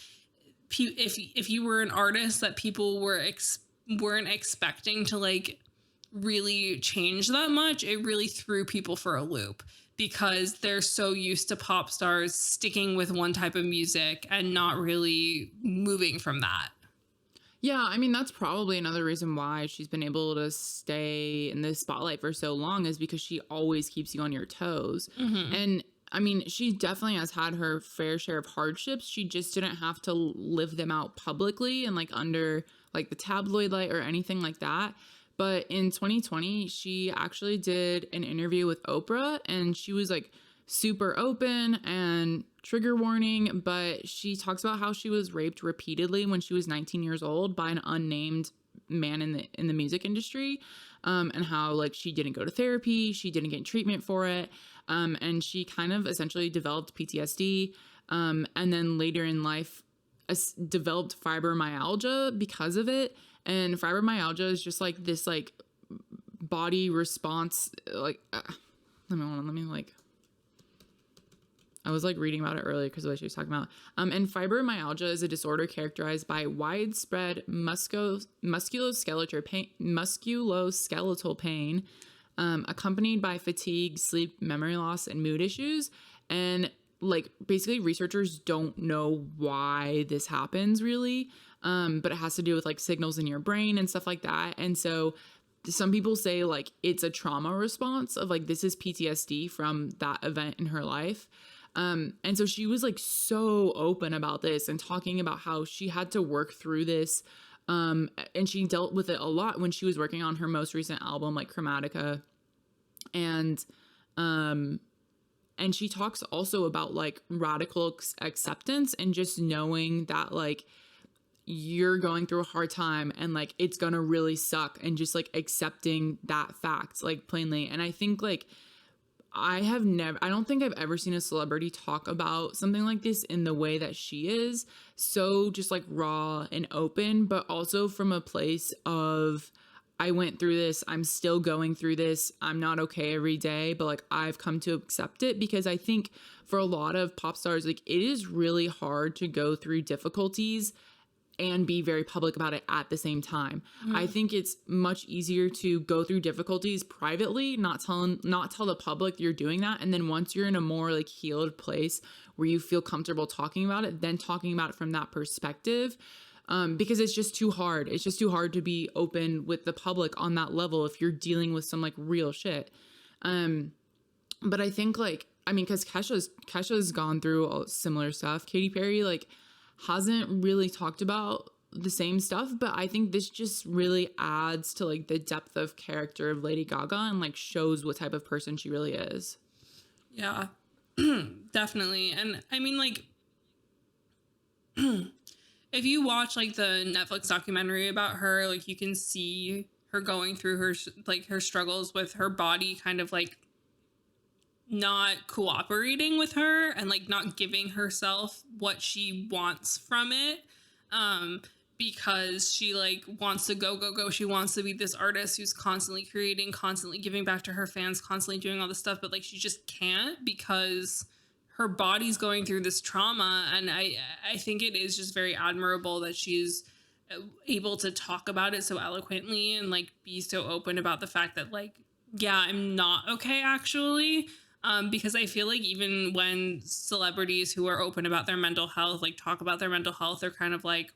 if you were an artist that people weren't expecting to like really change that much, it really threw people for a loop, because they're so used to pop stars sticking with one type of music and not really moving from that. yeah, I mean, that's probably another reason why she's been able to stay in the spotlight for so long, is because she always keeps you on your toes. And I mean, she definitely has had her fair share of hardships. She just didn't have to live them out publicly and like under like the tabloid light or anything like that. But in 2020, she actually did an interview with Oprah, and she was like super open and trigger warning, but she talks about how she was raped repeatedly when she was 19 years old by an unnamed man in the music industry, and how like she didn't go to therapy, she didn't get treatment for it, and she kind of essentially developed PTSD, and then later in life developed fibromyalgia because of it. And fibromyalgia is just like this like body response, like let me like I was like reading about it earlier because of what she was talking about. And fibromyalgia is a disorder characterized by widespread musculoskeletal pain, accompanied by fatigue, sleep, memory loss, and mood issues. And like basically researchers don't know why this happens really, but it has to do with like signals in your brain and stuff like that. And so some people say like it's a trauma response of like this is PTSD from that event in her life. And so she was like so open about this and talking about how she had to work through this And she dealt with it a lot when she was working on her most recent album, like Chromatica. And she talks also about like radical acceptance and just knowing that like you're going through a hard time and like it's gonna really suck, and just like accepting that fact, like plainly. And I think like I don't think I've ever seen a celebrity talk about something like this in the way that she is. So just like raw and open, but also from a place of, I went through this, I'm still going through this, I'm not okay every day, but like I've come to accept it. Because I think for a lot of pop stars, like it is really hard to go through difficulties and be very public about it at the same time. I think it's much easier to go through difficulties privately, not tell the public you're doing that. And then once you're in a more like healed place where you feel comfortable talking about it, then talking about it from that perspective. Because it's just too hard. It's just too hard to be open with the public on that level if you're dealing with some like real shit. But I think like, I mean, because Kesha's gone through similar stuff. Katy Perry like hasn't really talked about the same stuff, but I think this just really adds to like the depth of character of Lady Gaga and like shows what type of person she really is. Yeah, definitely. And I mean, like, if you watch like the Netflix documentary about her, like you can see her going through her struggles with her body kind of like not cooperating with her and like not giving herself what she wants from it, because she like wants to go. She wants to be this artist who's constantly creating, constantly giving back to her fans, constantly doing all this stuff, but like she just can't because her body's going through this trauma. And I think it is just very admirable that she's able to talk about it so eloquently and like be so open about the fact that like, yeah, I'm not okay actually. Because I feel like even when celebrities who are open about their mental health, like talk about their mental health, they're kind of like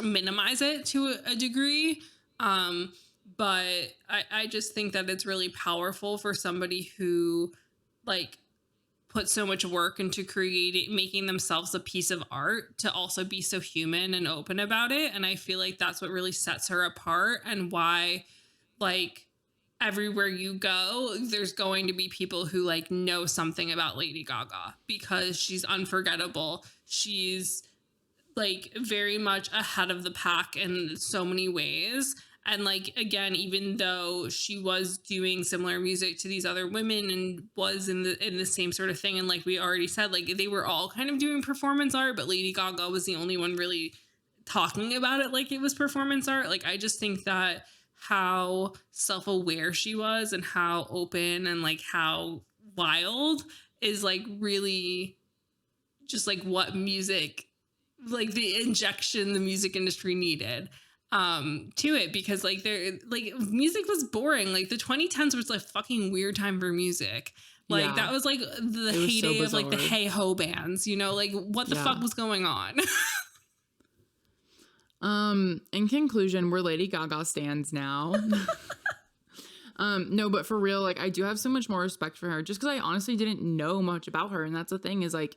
minimize it to a degree. But I just think that it's really powerful for somebody who like put so much work into making themselves a piece of art to also be so human and open about it. And I feel like that's what really sets her apart, and why like everywhere you go, there's going to be people who like know something about Lady Gaga because she's unforgettable. She's like very much ahead of the pack in so many ways. And like, again, even though she was doing similar music to these other women and was in the same sort of thing, and like we already said, like they were all kind of doing performance art, but Lady Gaga was the only one really talking about it like it was performance art. Like I just think that how self-aware she was and how open and like how wild is like really just like what music, like the injection the music industry needed to it, because like music was boring. Like the 2010s was like fucking weird time for music. Like that was like the heyday of like the hey ho bands, you know, like what the fuck was going on? In conclusion, we're Lady Gaga stans now. No, but for real, like I do have so much more respect for her just because I honestly didn't know much about her. And that's the thing is like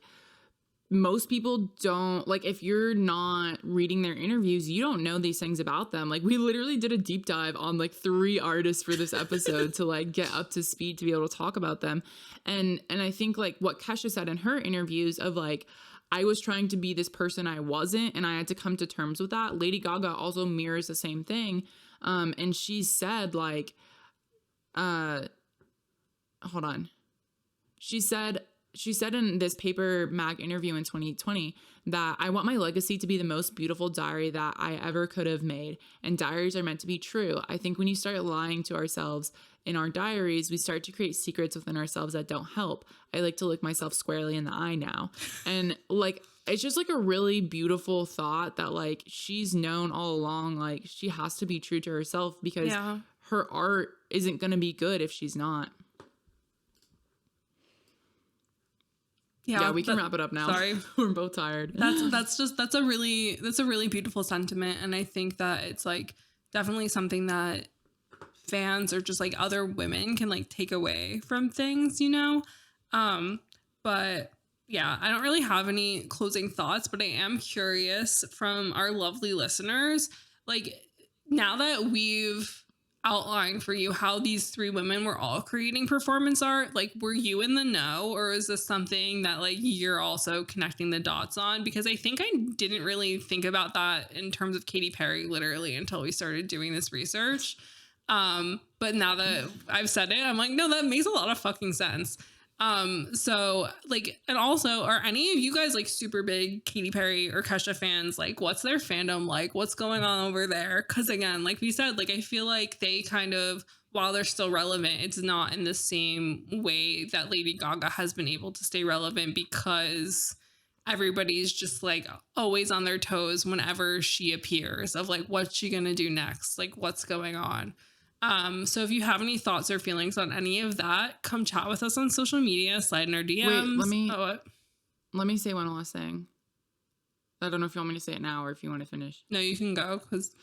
most people don't, like if you're not reading their interviews, you don't know these things about them. Like we literally did a deep dive on like 3 artists for this episode to like get up to speed to be able to talk about them. And I think like what Kesha said in her interviews of like, I was trying to be this person I wasn't, and I had to come to terms with that. Lady Gaga also mirrors the same thing. And she said like, hold on. She said in this Paper Mag interview in 2020 that I want my legacy to be the most beautiful diary that I ever could have made. And diaries are meant to be true. I think when you start lying to ourselves in our diaries, we start to create secrets within ourselves that don't help. I like to look myself squarely in the eye now. And like, it's just like a really beautiful thought that like she's known all along, like she has to be true to herself because her art isn't going to be good if she's not. Yeah, we can wrap it up now. Sorry. We're both tired. That's a really beautiful sentiment. And I think that it's like definitely something that fans or just like other women can like take away from things, you know? But yeah, I don't really have any closing thoughts, but I am curious from our lovely listeners, like now that we've outlined for you how these three women were all creating performance art, like were you in the know, or is this something that like you're also connecting the dots on? Because I think I didn't really think about that in terms of Katy Perry literally until we started doing this research. But now that I've said it, I'm like, no, that makes a lot of fucking sense. So like, and also, are any of you guys like super big Katy Perry or Kesha fans? Like, what's their fandom like? What's going on over there? Because again, like we said, like I feel like they kind of, while they're still relevant, it's not in the same way that Lady Gaga has been able to stay relevant, because everybody's just like always on their toes whenever she appears of like, what's she gonna do next? Like, what's going on? So if you have any thoughts or feelings on any of that, come chat with us on social media, slide in our DMs. Wait, let me say one last thing. I don't know if you want me to say it now or if you want to finish. No, you can go, because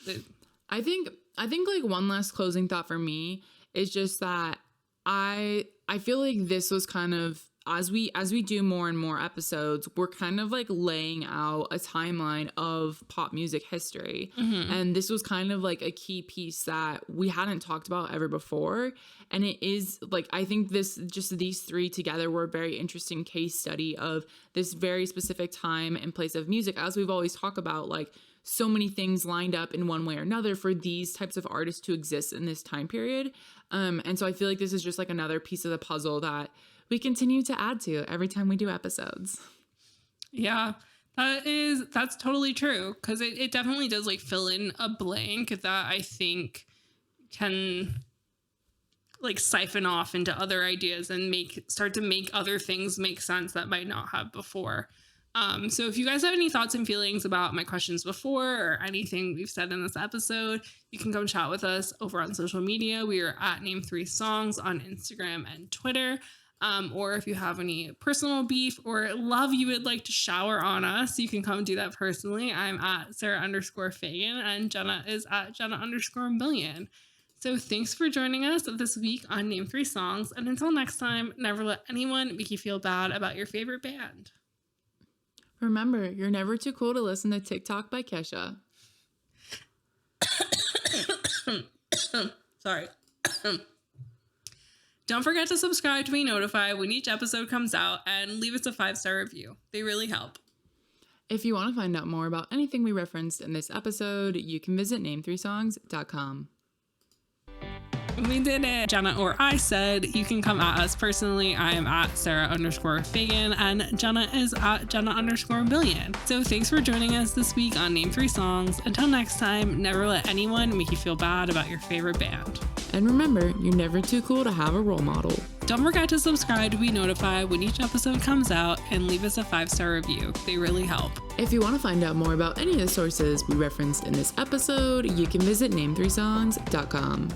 I think like one last closing thought for me is just that I feel like this was kind of, as we do more and more episodes, we're kind of like laying out a timeline of pop music history. Mm-hmm. And this was kind of like a key piece that we hadn't talked about ever before. And it is like, I think these three together were a very interesting case study of this very specific time and place of music. As we've always talked about, like so many things lined up in one way or another for these types of artists to exist in this time period. And so I feel like this is just like another piece of the puzzle that we continue to add to every time we do episodes. Yeah, that's totally true, because it definitely does like fill in a blank that I think can like siphon off into other ideas and start to make other things make sense that might not have before. So if you guys have any thoughts and feelings about my questions before or anything we've said in this episode, you can come chat with us over on social media. We are at Name3Songs on Instagram and Twitter. Or if you have any personal beef or love you would like to shower on us, you can come do that personally. I'm at Sarah_Fagan and Jenna is at Jenna_Million. So thanks for joining us this week on Name3Songs. And until next time, never let anyone make you feel bad about your favorite band. Remember, you're never too cool to listen to TikTok by Kesha. Sorry. Don't forget to subscribe to be notified when each episode comes out and leave us a 5-star review. They really help. If you want to find out more about anything we referenced in this episode, you can visit name3songs.com. We did it. Jenna or I said you can come at us personally. I am at Sarah_Fagan and Jenna is at Jenna_Million. So thanks for joining us this week on Name3Songs. Until next time, never let anyone make you feel bad about your favorite band. And remember, you're never too cool to have a role model. Don't forget to subscribe to be notified when each episode comes out and leave us a 5-star review. They really help. If you want to find out more about any of the sources we referenced in this episode, you can visit name3songs.com.